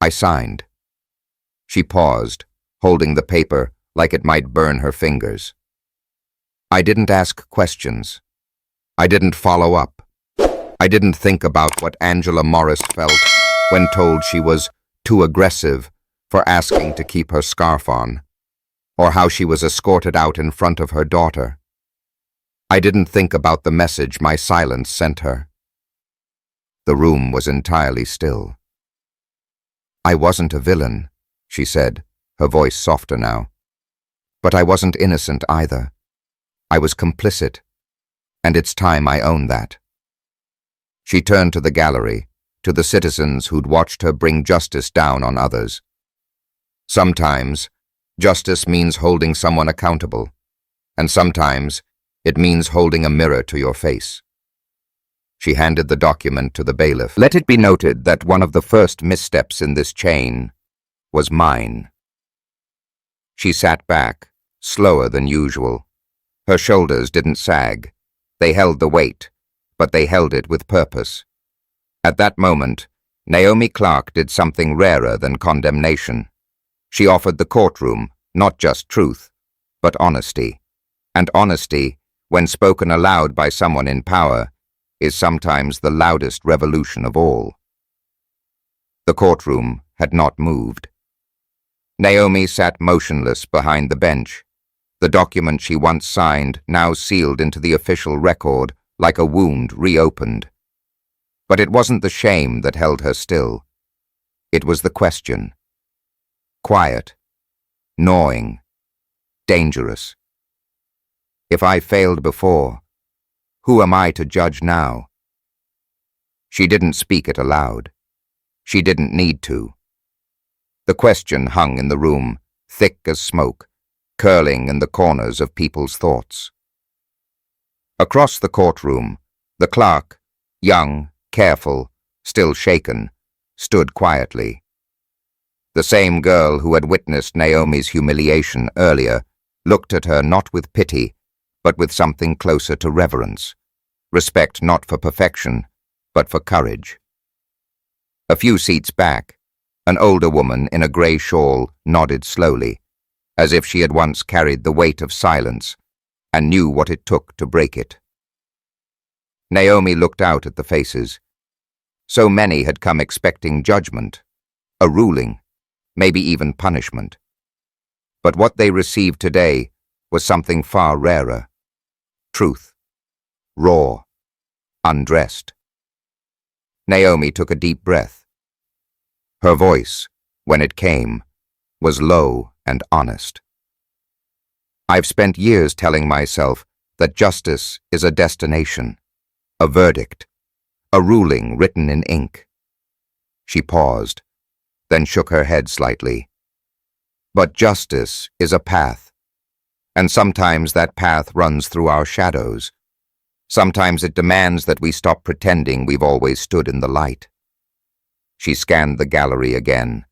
A: I signed." She paused, holding the paper like it might burn her fingers. "I didn't ask questions. I didn't follow up. I didn't think about what Angela Morris felt when told she was too aggressive for asking to keep her scarf on, or how she was escorted out in front of her daughter. I didn't think about the message my silence sent her." The room was entirely still. "I wasn't a villain," she said, her voice softer now. "But I wasn't innocent either. I was complicit, and it's time I own that." She turned to the gallery, to the citizens who'd watched her bring justice down on others. Sometimes, justice means holding someone accountable, and sometimes it means holding a mirror to your face. She handed the document to the bailiff. "Let it be noted that one of the first missteps in this chain was mine." She sat back, slower than usual. Her shoulders didn't sag. They held the weight, but they held it with purpose. At that moment, Naomi Clark did something rarer than condemnation. She offered the courtroom not just truth, but honesty. And honesty, when spoken aloud by someone in power, is sometimes the loudest revolution of all. The courtroom had not moved. Naomi sat motionless behind the bench, the document she once signed now sealed into the official record like a wound reopened. But it wasn't the shame that held her still. It was the question. Quiet, gnawing, dangerous. If I failed before, who am I to judge now? She didn't speak it aloud. She didn't need to. The question hung in the room, thick as smoke, curling in the corners of people's thoughts. Across the courtroom, the clerk, young, careful, still shaken, stood quietly. The same girl who had witnessed Naomi's humiliation earlier looked at her not with pity, but with something closer to reverence, respect not for perfection, but for courage. A few seats back, an older woman in a grey shawl nodded slowly, as if she had once carried the weight of silence and knew what it took to break it. Naomi looked out at the faces. So many had come expecting judgment, a ruling, maybe even punishment. But what they received today was something far rarer. Truth. Raw. Undressed. Naomi took a deep breath. Her voice, when it came, was low and honest. "I've spent years telling myself that justice is a destination, a verdict, a ruling written in ink." She paused, then shook her head slightly. "But justice is a path, and sometimes that path runs through our shadows. Sometimes it demands that we stop pretending we've always stood in the light." She scanned the gallery again,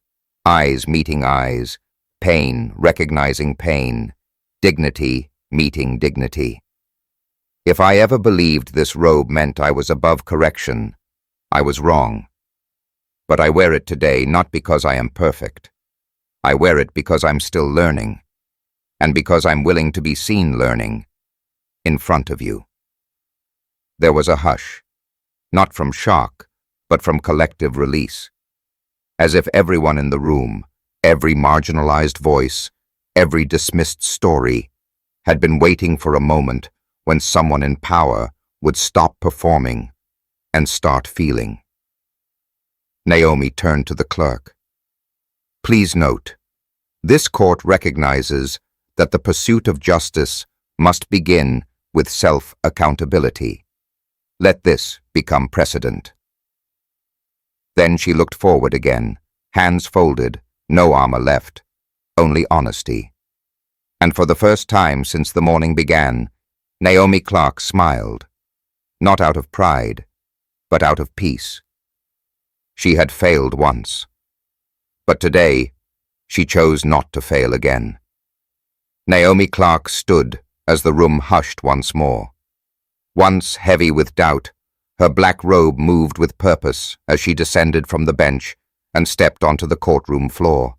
A: eyes meeting eyes, pain recognizing pain, dignity meeting dignity. If I ever believed this robe meant I was above correction, I was wrong. But I wear it today not because I am perfect. I wear it because I'm still learning, and because I'm willing to be seen learning, in front of you. There was a hush, not from shock, but from collective release, as if everyone in the room, every marginalized voice, every dismissed story, had been waiting for a moment when someone in power would stop performing and start feeling. Naomi turned to the clerk. Please note, this court recognizes that the pursuit of justice must begin with self-accountability. Let this become precedent. Then she looked forward again, hands folded, no armor left, only honesty. And for the first time since the morning began, Naomi Clark smiled, not out of pride, but out of peace. She had failed once, but today she chose not to fail again. Naomi Clark stood as the room hushed once more. Once heavy with doubt, her black robe moved with purpose as she descended from the bench and stepped onto the courtroom floor.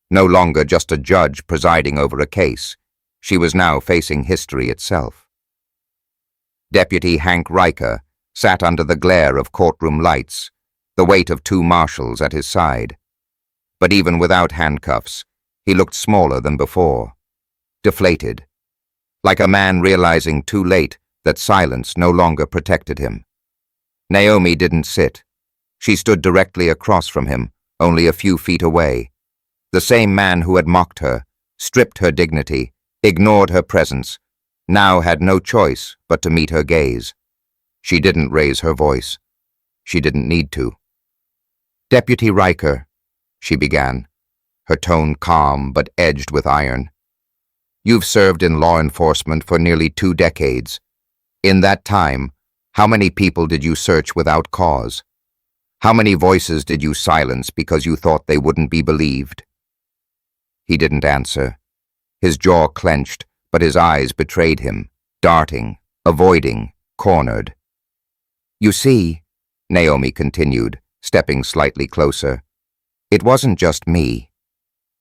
A: No longer just a judge presiding over a case, she was now facing history itself. Deputy Hank Riker sat under the glare of courtroom lights, the weight of 2 marshals at his side. But even without handcuffs, he looked smaller than before, deflated, like a man realizing too late that silence no longer protected him. Naomi didn't sit. She stood directly across from him, only a few feet away. The same man who had mocked her, stripped her dignity, ignored her presence, now had no choice but to meet her gaze. She didn't raise her voice. She didn't need to. Deputy Riker, she began, her tone calm but edged with iron. You've served in law enforcement for nearly 2 decades. In that time, how many people did you search without cause? How many voices did you silence because you thought they wouldn't be believed? He didn't answer. His jaw clenched, but his eyes betrayed him, darting, avoiding, cornered. You see, Naomi continued, stepping slightly closer, it wasn't just me.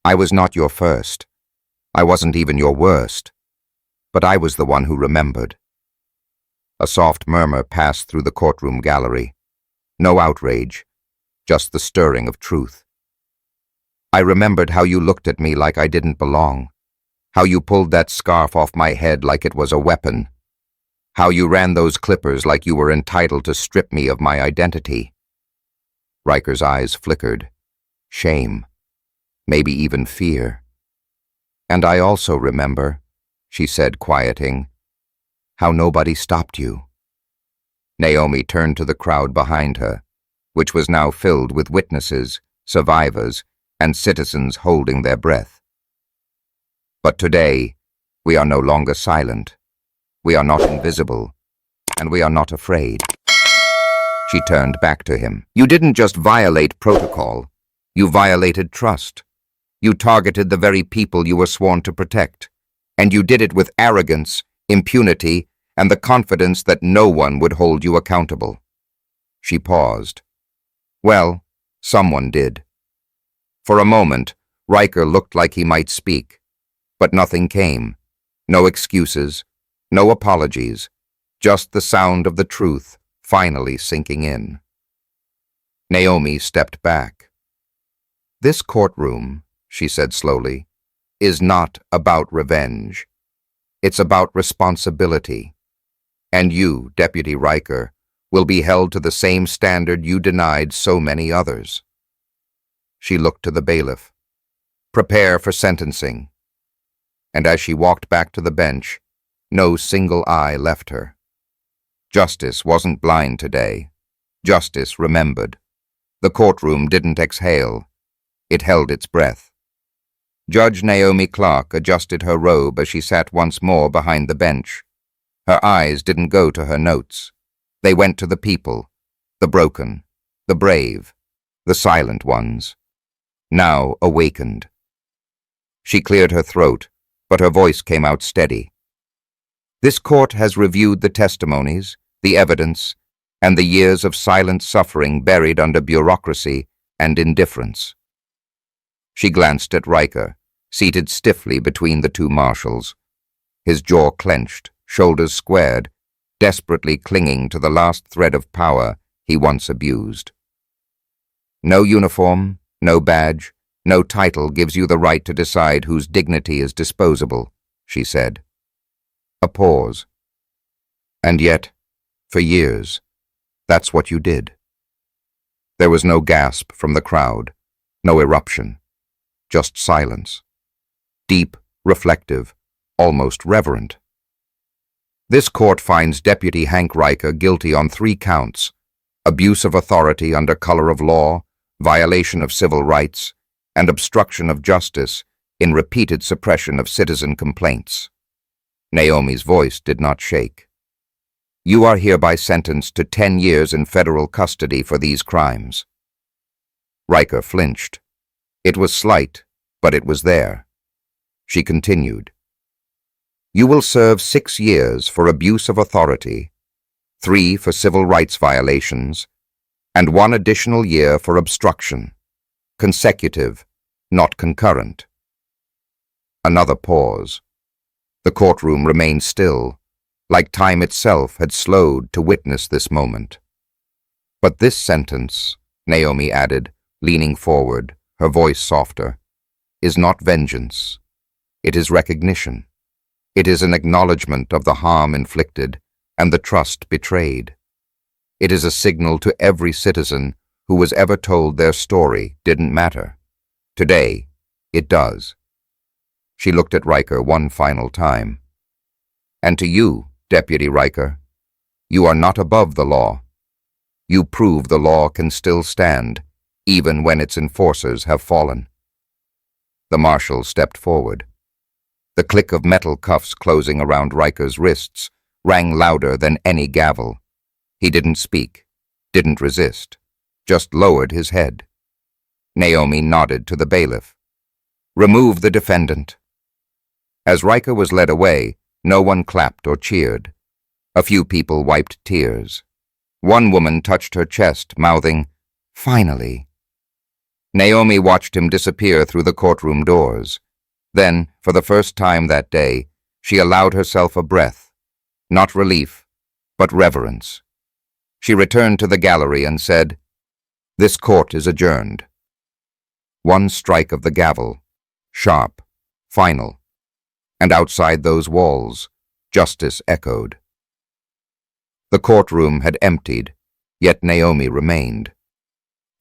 A: I was not your first. I wasn't even your worst. But I was the one who remembered. A soft murmur passed through the courtroom gallery. No outrage, just the stirring of truth. I remembered how you looked at me like I didn't belong, how you pulled that scarf off my head like it was a weapon, how you ran those clippers like you were entitled to strip me of my identity. Riker's eyes flickered. Shame, maybe even fear. And I also remember, she said, quieting, how nobody stopped you. Naomi turned to the crowd behind her, which was now filled with witnesses, survivors, and citizens holding their breath. But today, we are no longer silent. We are not invisible, and we are not afraid. She turned back to him. You didn't just violate protocol. You violated trust. You targeted the very people you were sworn to protect, and you did it with arrogance, impunity, and the confidence that no one would hold you accountable. She paused. Well, someone did. For a moment, Riker looked like he might speak, but nothing came. No excuses, no apologies, just the sound of the truth finally sinking in. Naomi stepped back. This courtroom, she said slowly, is not about revenge. It's about responsibility. And you, Deputy Riker, will be held to the same standard you denied so many others. She looked to the bailiff. Prepare for sentencing. And as she walked back to the bench, no single eye left her. Justice wasn't blind today. Justice remembered. The courtroom didn't exhale. It held its breath. Judge Naomi Clark adjusted her robe as she sat once more behind the bench. Her eyes didn't go to her notes. They went to the people, the broken, the brave, the silent ones, now awakened. She cleared her throat, but her voice came out steady. This court has reviewed the testimonies, the evidence, and the years of silent suffering buried under bureaucracy and indifference. She glanced at Riker, seated stiffly between the 2 marshals, his jaw clenched, shoulders squared, desperately clinging to the last thread of power he once abused. No uniform, no badge, no title gives you the right to decide whose dignity is disposable, she said. A pause. And yet, for years, that's what you did. There was no gasp from the crowd, no eruption, just silence. Deep, reflective, almost reverent. This court finds Deputy Hank Riker guilty on 3 counts: abuse of authority under color of law, violation of civil rights, and obstruction of justice in repeated suppression of citizen complaints. Naomi's voice did not shake. You are hereby sentenced to 10 years in federal custody for these crimes. Riker flinched. It was slight, but it was there. She continued. You will serve 6 years for abuse of authority, 3 for civil rights violations, and 1 additional year for obstruction, consecutive, not concurrent. Another pause. The courtroom remained still, like time itself had slowed to witness this moment. But this sentence, Naomi added, leaning forward, her voice softer, is not vengeance. It is recognition. It is an acknowledgement of the harm inflicted and the trust betrayed. It is a signal to every citizen who was ever told their story didn't matter. Today, it does. She looked at Riker one final time. And to you, Deputy Riker, you are not above the law. You prove the law can still stand, even when its enforcers have fallen. The marshal stepped forward. The click of metal cuffs closing around Riker's wrists rang louder than any gavel. He didn't speak, didn't resist, just lowered his head. Naomi nodded to the bailiff. Remove the defendant. As Riker was led away, no one clapped or cheered. A few people wiped tears. One woman touched her chest, mouthing, Finally. Naomi watched him disappear through the courtroom doors. Then, for the first time that day, she allowed herself a breath, not relief, but reverence. She returned to the gallery and said, This court is adjourned. One strike of the gavel, sharp, final, and outside those walls, justice echoed. The courtroom had emptied, yet Naomi remained.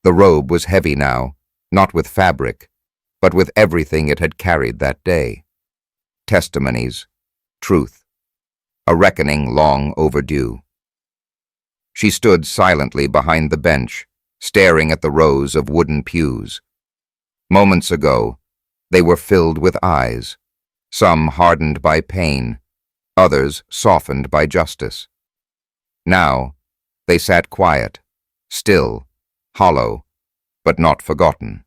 A: The robe was heavy now, not with fabric, but with everything it had carried that day. Testimonies, truth, a reckoning long overdue. She stood silently behind the bench, staring at the rows of wooden pews. Moments ago, they were filled with eyes, some hardened by pain, others softened by justice. Now, they sat quiet, still, hollow, but not forgotten.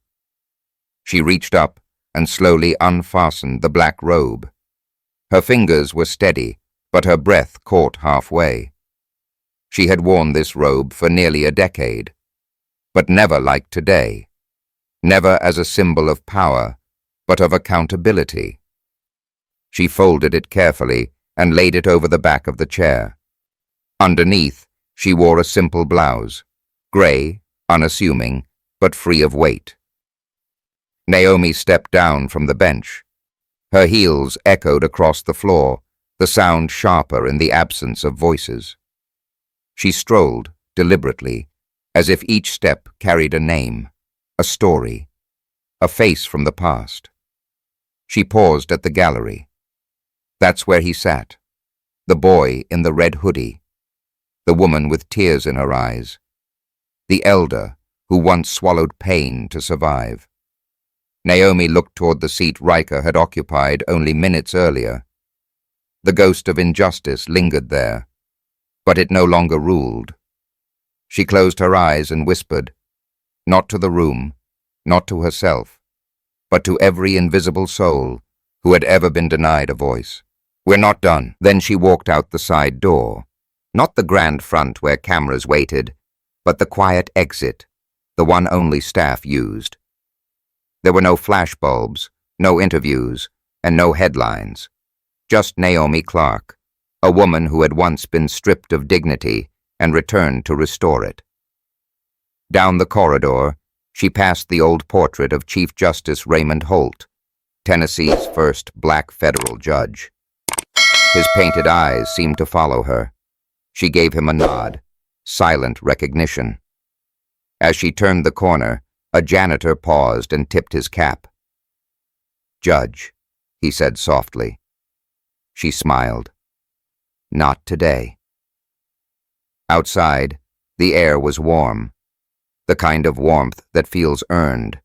A: She reached up and slowly unfastened the black robe. Her fingers were steady, but her breath caught halfway. She had worn this robe for nearly a decade, but never like today. Never as a symbol of power, but of accountability. She folded it carefully and laid it over the back of the chair. Underneath, she wore a simple blouse, gray, unassuming, but free of weight. Naomi stepped down from the bench. Her heels echoed across the floor, the sound sharper in the absence of voices. She strolled, deliberately, as if each step carried a name, a story, a face from the past. She paused at the gallery. That's where he sat, the boy in the red hoodie, the woman with tears in her eyes, the elder who once swallowed pain to survive. Naomi looked toward the seat Riker had occupied only minutes earlier. The ghost of injustice lingered there, but it no longer ruled. She closed her eyes and whispered, not to the room, not to herself, but to every invisible soul who had ever been denied a voice. We're not done. Then she walked out the side door, not the grand front where cameras waited, but the quiet exit, the one only staff used. There were no flashbulbs, no interviews, and no headlines. Just Naomi Clark, a woman who had once been stripped of dignity and returned to restore it. Down the corridor, she passed the old portrait of Chief Justice Raymond Holt, Tennessee's first black federal judge. His painted eyes seemed to follow her. She gave him a nod, silent recognition. As she turned the corner, a janitor paused and tipped his cap. "Judge," he said softly. She smiled. "Not today." Outside, the air was warm, the kind of warmth that feels earned.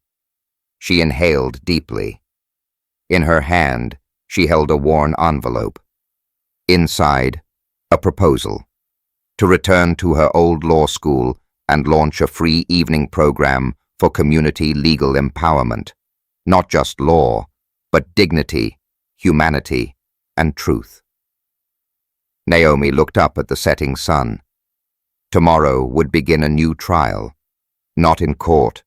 A: She inhaled deeply. In her hand, she held a worn envelope. Inside, a proposal to return to her old law school and launch a free evening program for community legal empowerment. Not just law, but dignity, humanity, and truth. Naomi looked up at the setting sun. Tomorrow would begin a new trial, not in court,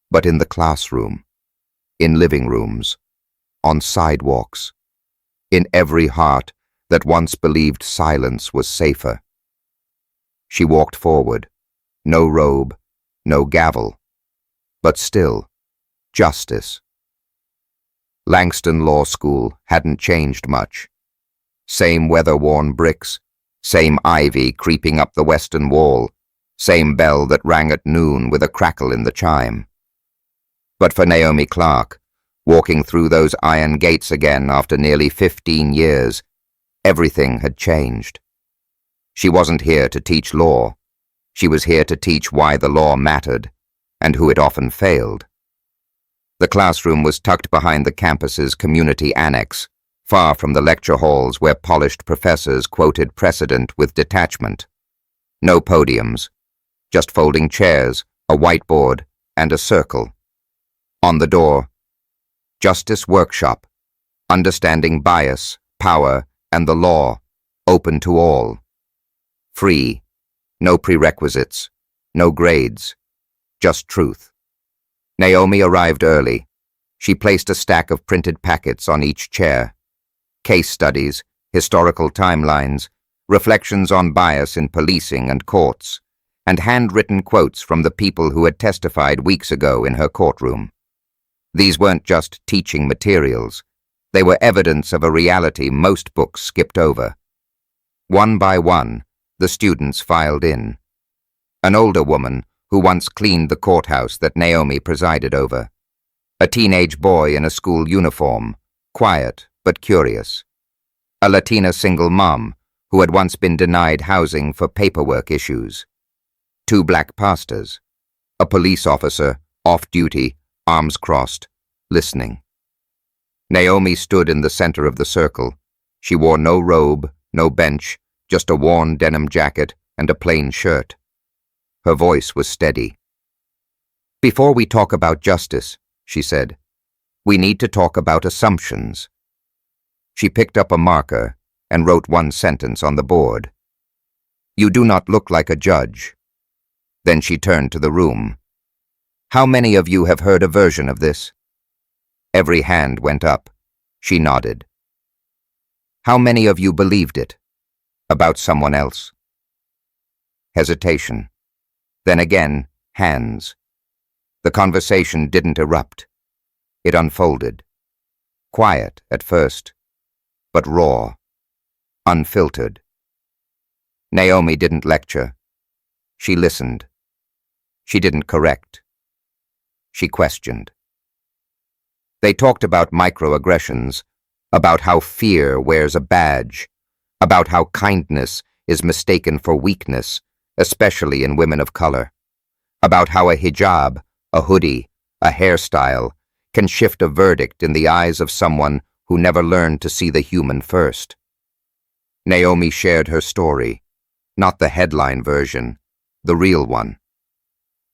A: but in the classroom, in living rooms, on sidewalks, in every heart that once believed silence was safer. She walked forward, no robe, no gavel, but still, justice. Langston Law School hadn't changed much. Same weather-worn bricks, same ivy creeping up the western wall, same bell that rang at noon with a crackle in the chime. But for Naomi Clark, walking through those iron gates again after nearly 15 years, everything had changed. She wasn't here to teach law. She was here to teach why the law mattered, and who it often failed. The classroom was tucked behind the campus's community annex, far from the lecture halls where polished professors quoted precedent with detachment. No podiums, just folding chairs, a whiteboard, and a circle. On the door, Justice Workshop, Understanding Bias, Power, and the Law, open to all. Free, no prerequisites, no grades, just truth. Naomi arrived early. She placed a stack of printed packets on each chair. Case studies, historical timelines, reflections on bias in policing and courts, and handwritten quotes from the people who had testified weeks ago in her courtroom. These weren't just teaching materials. They were evidence of a reality most books skipped over. One by one, the students filed in. An older woman who once cleaned the courthouse that Naomi presided over. A teenage boy in a school uniform, quiet but curious. A Latina single mom who had once been denied housing for paperwork issues. 2 black pastors. A police officer, off-duty, arms crossed, listening. Naomi stood in the center of the circle. She wore no robe, no bench, just a worn denim jacket and a plain shirt. Her voice was steady. "Before we talk about justice," she said, "we need to talk about assumptions." She picked up a marker and wrote one sentence on the board. "You do not look like a judge." Then she turned to the room. "How many of you have heard a version of this?" Every hand went up. She nodded. "How many of you believed it? About someone else?" Hesitation. Then again, hands. The conversation didn't erupt. It unfolded. Quiet at first, but raw, unfiltered. Naomi didn't lecture. She listened. She didn't correct. She questioned. They talked about microaggressions, about how fear wears a badge, about how kindness is mistaken for weakness, especially in women of color, about how a hijab, a hoodie, a hairstyle can shift a verdict in the eyes of someone who never learned to see the human first. Naomi shared her story, not the headline version, the real one.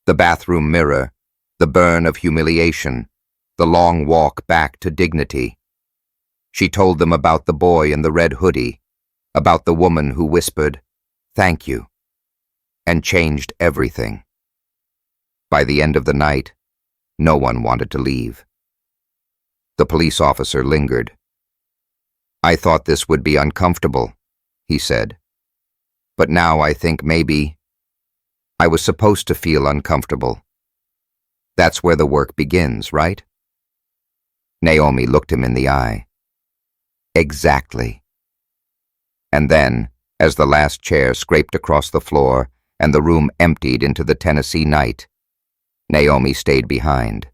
A: The bathroom mirror, the burn of humiliation, the long walk back to dignity. She told them about the boy in the red hoodie, about the woman who whispered, "Thank you," and changed everything. By the end of the night, no one wanted to leave. The police officer lingered. "I thought this would be uncomfortable," he said. "But now I think maybe I was supposed to feel uncomfortable. That's where the work begins, right?" Naomi looked him in the eye. "Exactly." And then, as the last chair scraped across the floor and the room emptied into the Tennessee night, Naomi stayed behind.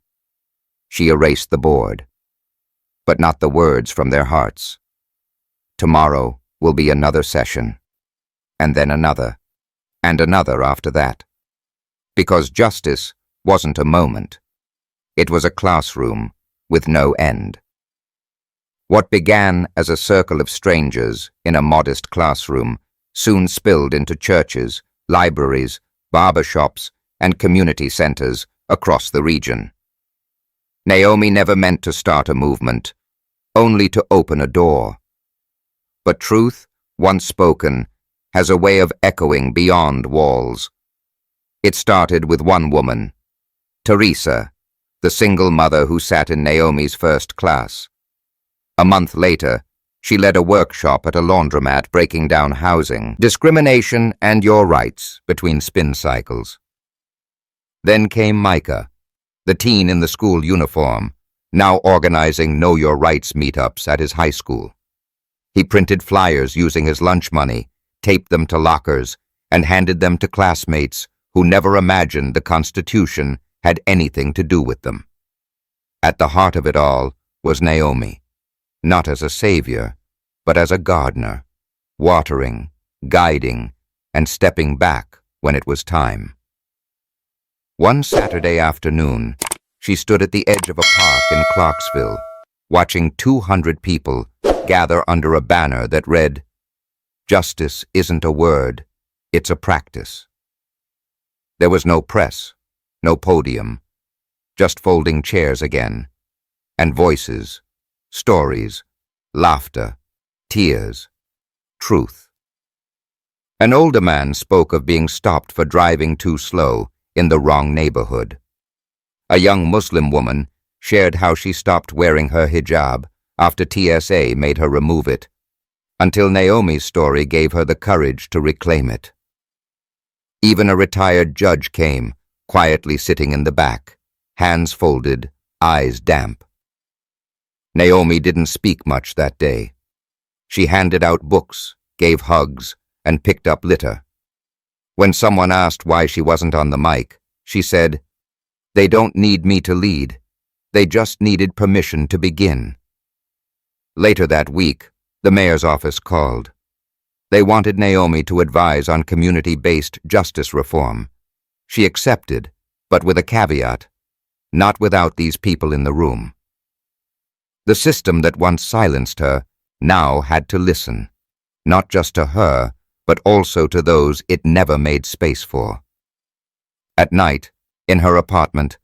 A: She erased the board, but not the words from their hearts. Tomorrow will be another session, and then another, and another after that. Because justice wasn't a moment. It was a classroom with no end. What began as a circle of strangers in a modest classroom soon spilled into churches, libraries, barber shops, and community centers across the region. Naomi never meant to start a movement, only to open a door. But truth, once spoken, has a way of echoing beyond walls. It started with one woman, Teresa, the single mother who sat in Naomi's first class. A month later, she led a workshop at a laundromat breaking down housing, discrimination, and your rights between spin cycles. Then came Micah, the teen in the school uniform, now organizing Know Your Rights meetups at his high school. He printed flyers using his lunch money, taped them to lockers, and handed them to classmates who never imagined the Constitution had anything to do with them. At the heart of it all was Naomi, not as a savior, but as a gardener, watering, guiding, and stepping back when it was time. One Saturday afternoon, she stood at the edge of a park in Clarksville, watching 200 people gather under a banner that read, "Justice isn't a word, it's a practice." There was no press, no podium, just folding chairs again, and voices, stories, laughter, tears, truth. An older man spoke of being stopped for driving too slow in the wrong neighborhood. A young Muslim woman shared how she stopped wearing her hijab after TSA made her remove it, until Naomi's story gave her the courage to reclaim it. Even a retired judge came, quietly sitting in the back, hands folded, eyes damp. Naomi didn't speak much that day. She handed out books, gave hugs, and picked up litter. When someone asked why she wasn't on the mic, she said, "They don't need me to lead. They just needed permission to begin." Later that week, the mayor's office called. They wanted Naomi to advise on community-based justice reform. She accepted, but with a caveat, not without these people in the room. The system that once silenced her now had to listen, not just to her, but also to those it never made space for. At night, in her apartment,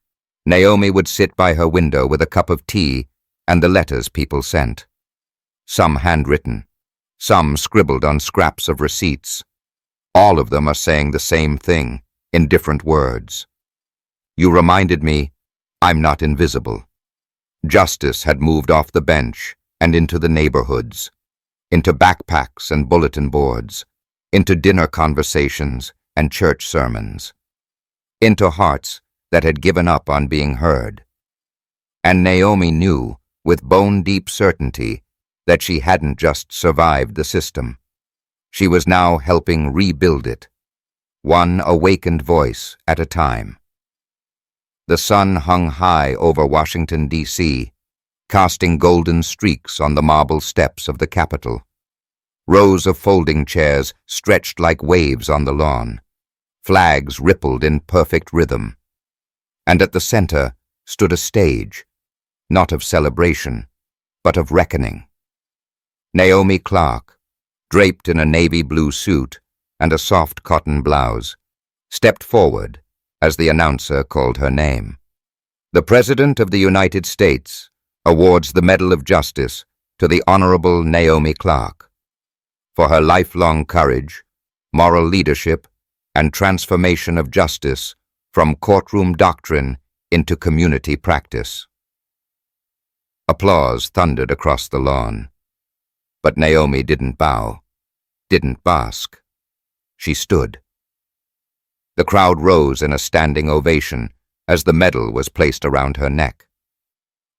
A: Naomi would sit by her window with a cup of tea and the letters people sent. Some handwritten, some scribbled on scraps of receipts. All of them are saying the same thing, in different words. "You reminded me, I'm not invisible." Justice had moved off the bench and into the neighborhoods, into backpacks and bulletin boards, into dinner conversations and church sermons, into hearts that had given up on being heard. And Naomi knew, with bone-deep certainty, that she hadn't just survived the system. She was now helping rebuild it, one awakened voice at a time. The sun hung high over Washington, D.C., casting golden streaks on the marble steps of the Capitol. Rows of folding chairs stretched like waves on the lawn. Flags rippled in perfect rhythm. And at the center stood a stage, not of celebration, but of reckoning. Naomi Clark, draped in a navy blue suit and a soft cotton blouse, stepped forward as the announcer called her name. "The President of the United States awards the Medal of Justice to the Honorable Naomi Clark for her lifelong courage, moral leadership, and transformation of justice from courtroom doctrine into community practice." Applause thundered across the lawn. But Naomi didn't bow, didn't bask. She stood. The crowd rose in a standing ovation as the medal was placed around her neck.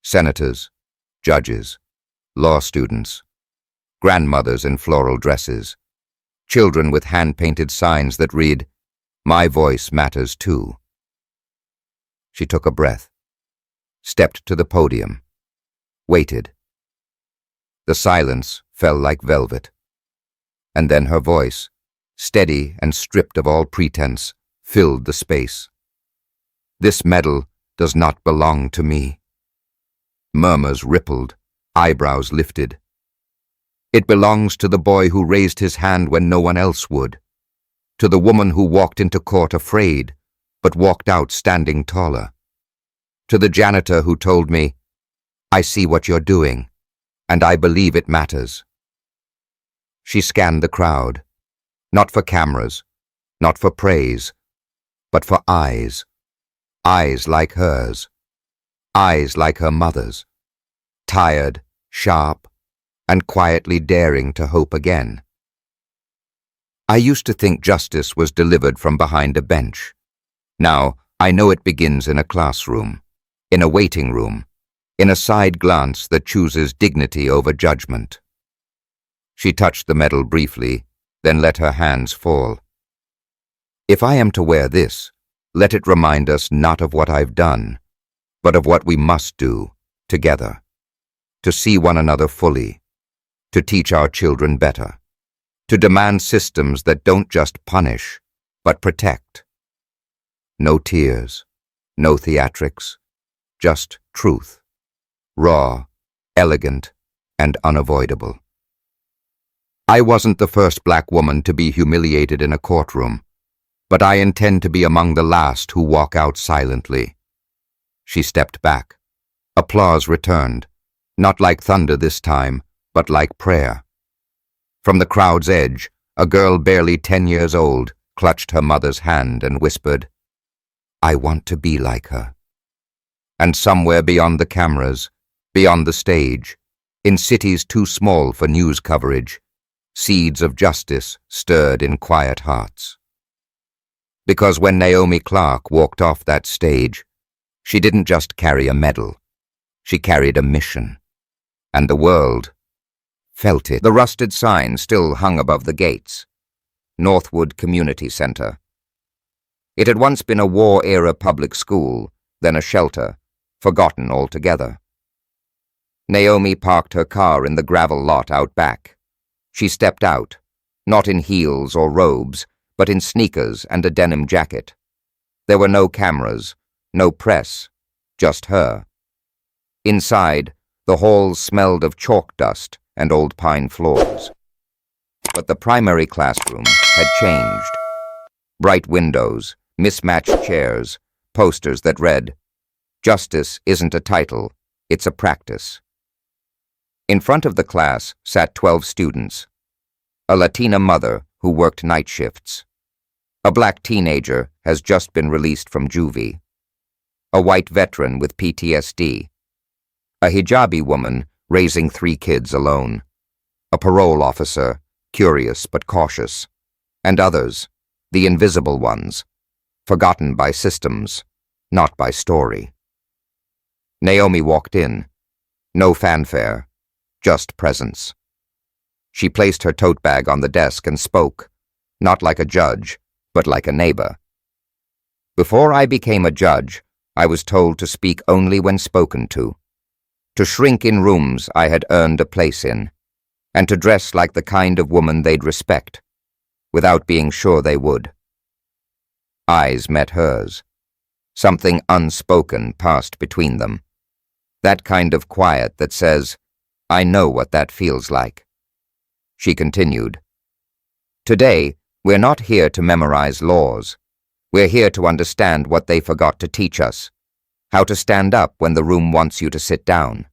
A: Senators, judges, law students, grandmothers in floral dresses, children with hand-painted signs that read, "My voice matters too." She took a breath, stepped to the podium, waited. The silence fell like velvet, and then her voice, steady and stripped of all pretense, filled the space. "This medal does not belong to me." Murmurs rippled, eyebrows lifted. "It belongs to the boy who raised his hand when no one else would, to the woman who walked into court afraid, but walked out standing taller, to the janitor who told me, 'I see what you're doing, and I believe it matters.'" She scanned the crowd, not for cameras, not for praise, but for eyes. Eyes like hers. Eyes like her mother's. Tired, sharp, and quietly daring to hope again. I used to think justice was delivered from behind a bench. Now, I know it begins in a classroom, in a waiting room, in a side glance that chooses dignity over judgment. She touched the medal briefly, then let her hands fall. "If I am to wear this, let it remind us not of what I've done, but of what we must do, together, to see one another fully, to teach our children better, to demand systems that don't just punish, but protect. No tears, no theatrics, just truth, raw, elegant, and unavoidable." I wasn't the first black woman to be humiliated in a courtroom, but I intend to be among the last who walk out silently. She stepped back. Applause returned, not like thunder this time, but like prayer. From the crowd's edge, a girl barely 10 years old clutched her mother's hand and whispered, "I want to be like her." And somewhere beyond the cameras, beyond the stage, in cities too small for news coverage, seeds of justice stirred in quiet hearts. Because when Naomi Clark walked off that stage, she didn't just carry a medal, she carried a mission. And the world felt it. The rusted sign still hung above the gates. Northwood Community Center. It had once been a war-era public school, then a shelter, forgotten altogether. Naomi parked her car in the gravel lot out back. She stepped out, not in heels or robes, but in sneakers and a denim jacket. There were no cameras, no press, just her. Inside, the halls smelled of chalk dust and old pine floors. But the primary classroom had changed. Bright windows, mismatched chairs, posters that read, "Justice isn't a title, it's a practice." In front of the class sat 12 students. A Latina mother who worked night shifts. A black teenager has just been released from juvie. A white veteran with PTSD. A hijabi woman raising 3 kids alone. A parole officer, curious but cautious. And others, the invisible ones, forgotten by systems, not by story. Naomi walked in. No fanfare, just presence. She placed her tote bag on the desk and spoke, not like a judge, but like a neighbor. "Before I became a judge, I was told to speak only when spoken to shrink in rooms I had earned a place in, and to dress like the kind of woman they'd respect, without being sure they would." Eyes met hers. Something unspoken passed between them. That kind of quiet that says, "I know what that feels like." She continued, "Today, we're not here to memorize laws. We're here to understand what they forgot to teach us, how to stand up when the room wants you to sit down."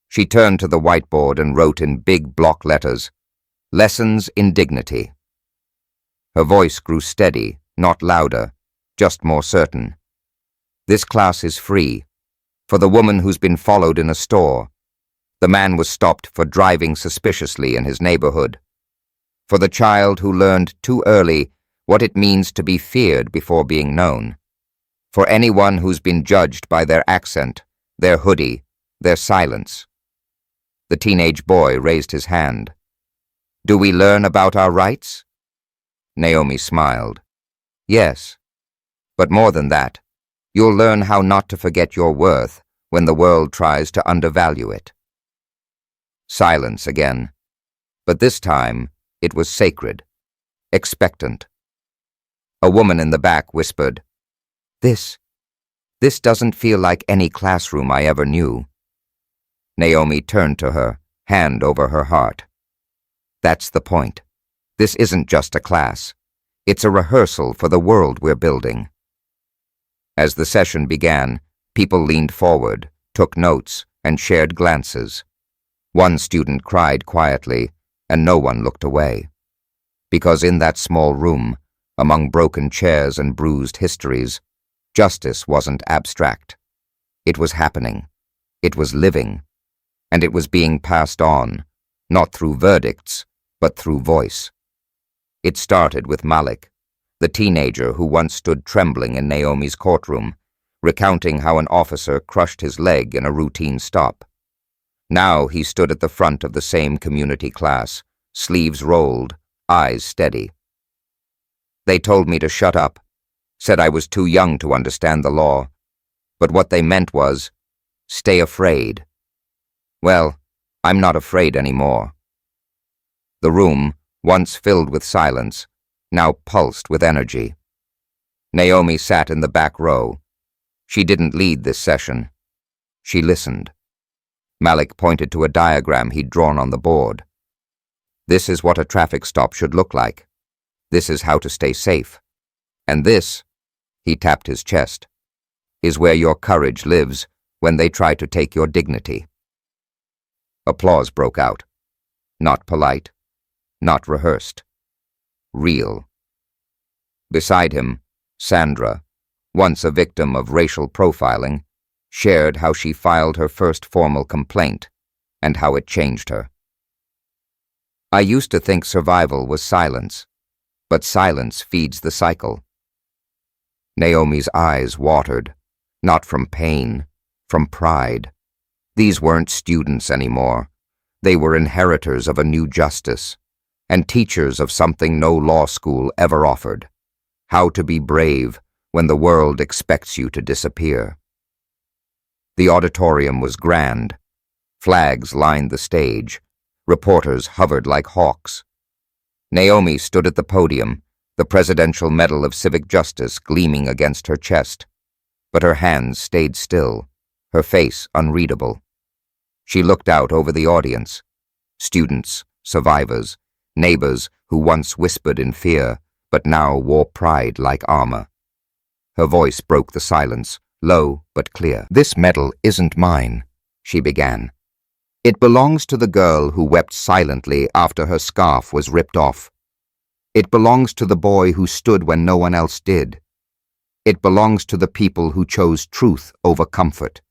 A: She turned to the whiteboard and wrote in big block letters, "Lessons in Dignity." Her voice grew steady, not louder, just more certain. "This class is free. For the woman who's been followed in a store. The man was stopped for driving suspiciously in his neighborhood. For the child who learned too early what it means to be feared before being known. For anyone who's been judged by their accent, their hoodie, their silence. The teenage boy raised his hand. Do we learn about our rights? Naomi smiled. Yes. But more than that, you'll learn how not to forget your worth when the world tries to undervalue it. Silence again. But this time, it was sacred, expectant. A woman in the back whispered, This doesn't feel like any classroom I ever knew. Naomi turned to her, hand over her heart. That's the point. This isn't just a class. It's a rehearsal for the world we're building. As the session began, people leaned forward, took notes, and shared glances. One student cried quietly, and no one looked away. Because in that small room, among broken chairs and bruised histories, justice wasn't abstract. It was happening. It was living. And it was being passed on, not through verdicts, but through voice. It started with Malik, the teenager who once stood trembling in Naomi's courtroom, recounting how an officer crushed his leg in a routine stop. Now he stood at the front of the same community class, sleeves rolled, eyes steady. They told me to shut up, said I was too young to understand the law, but what they meant was, stay afraid. Well, I'm not afraid anymore. The room, once filled with silence, now pulsed with energy. Naomi sat in the back row. She didn't lead this session. She listened. Malik pointed to a diagram he'd drawn on the board. This is what a traffic stop should look like. This is how to stay safe. And this, he tapped his chest, is where your courage lives when they try to take your dignity. Applause broke out. Not polite, not rehearsed. Real. Beside him, Sandra, once a victim of racial profiling, shared how she filed her first formal complaint and how it changed her. I used to think survival was silence, but silence feeds the cycle. Naomi's eyes watered, not from pain, from pride. These weren't students anymore. They were inheritors of a new justice, and teachers of something no law school ever offered: how to be brave when the world expects you to disappear. The auditorium was grand. Flags lined the stage. Reporters hovered like hawks. Naomi stood at the podium, the Presidential Medal of Civic Justice gleaming against her chest. But her hands stayed still, her face unreadable. She looked out over the audience. Students, survivors, neighbors who once whispered in fear, but now wore pride like armor. Her voice broke the silence, low but clear. This medal isn't mine, she began. It belongs to the girl who wept silently after her scarf was ripped off. It belongs to the boy who stood when no one else did. It belongs to the people who chose truth over comfort.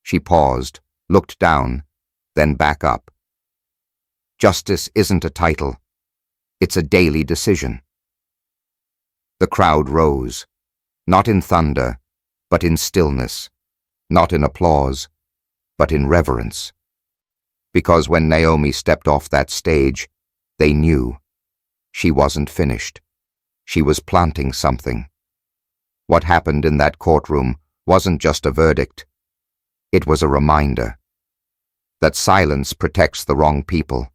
A: She paused, looked down, then back up. Justice isn't a title. It's a daily decision. The crowd rose, not in thunder, but in stillness, not in applause, but in reverence. Because when Naomi stepped off that stage, they knew. She wasn't finished. She was planting something. What happened in that courtroom wasn't just a verdict. It was a reminder that silence protects the wrong people.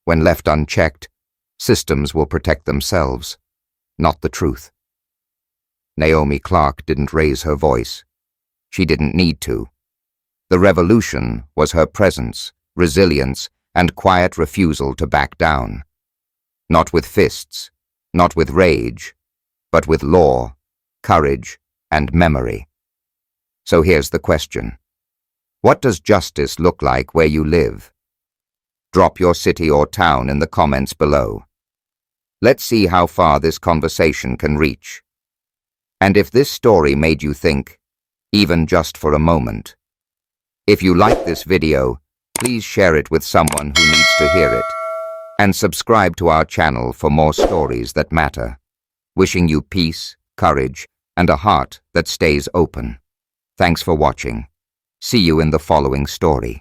A: When left unchecked, systems will protect themselves, not the truth. Naomi Clark didn't raise her voice. She didn't need to. The revolution was her presence, resilience, and quiet refusal to back down. Not with fists, not with rage, but with law, courage, and memory. So here's the question. What does justice look like where you live? Drop your city or town in the comments below. Let's see how far this conversation can reach. And if this story made you think, even just for a moment. If you like this video, please share it with someone who needs to hear it. And subscribe to our channel for more stories that matter. Wishing you peace, courage, and a heart that stays open. Thanks for watching. See you in the following story.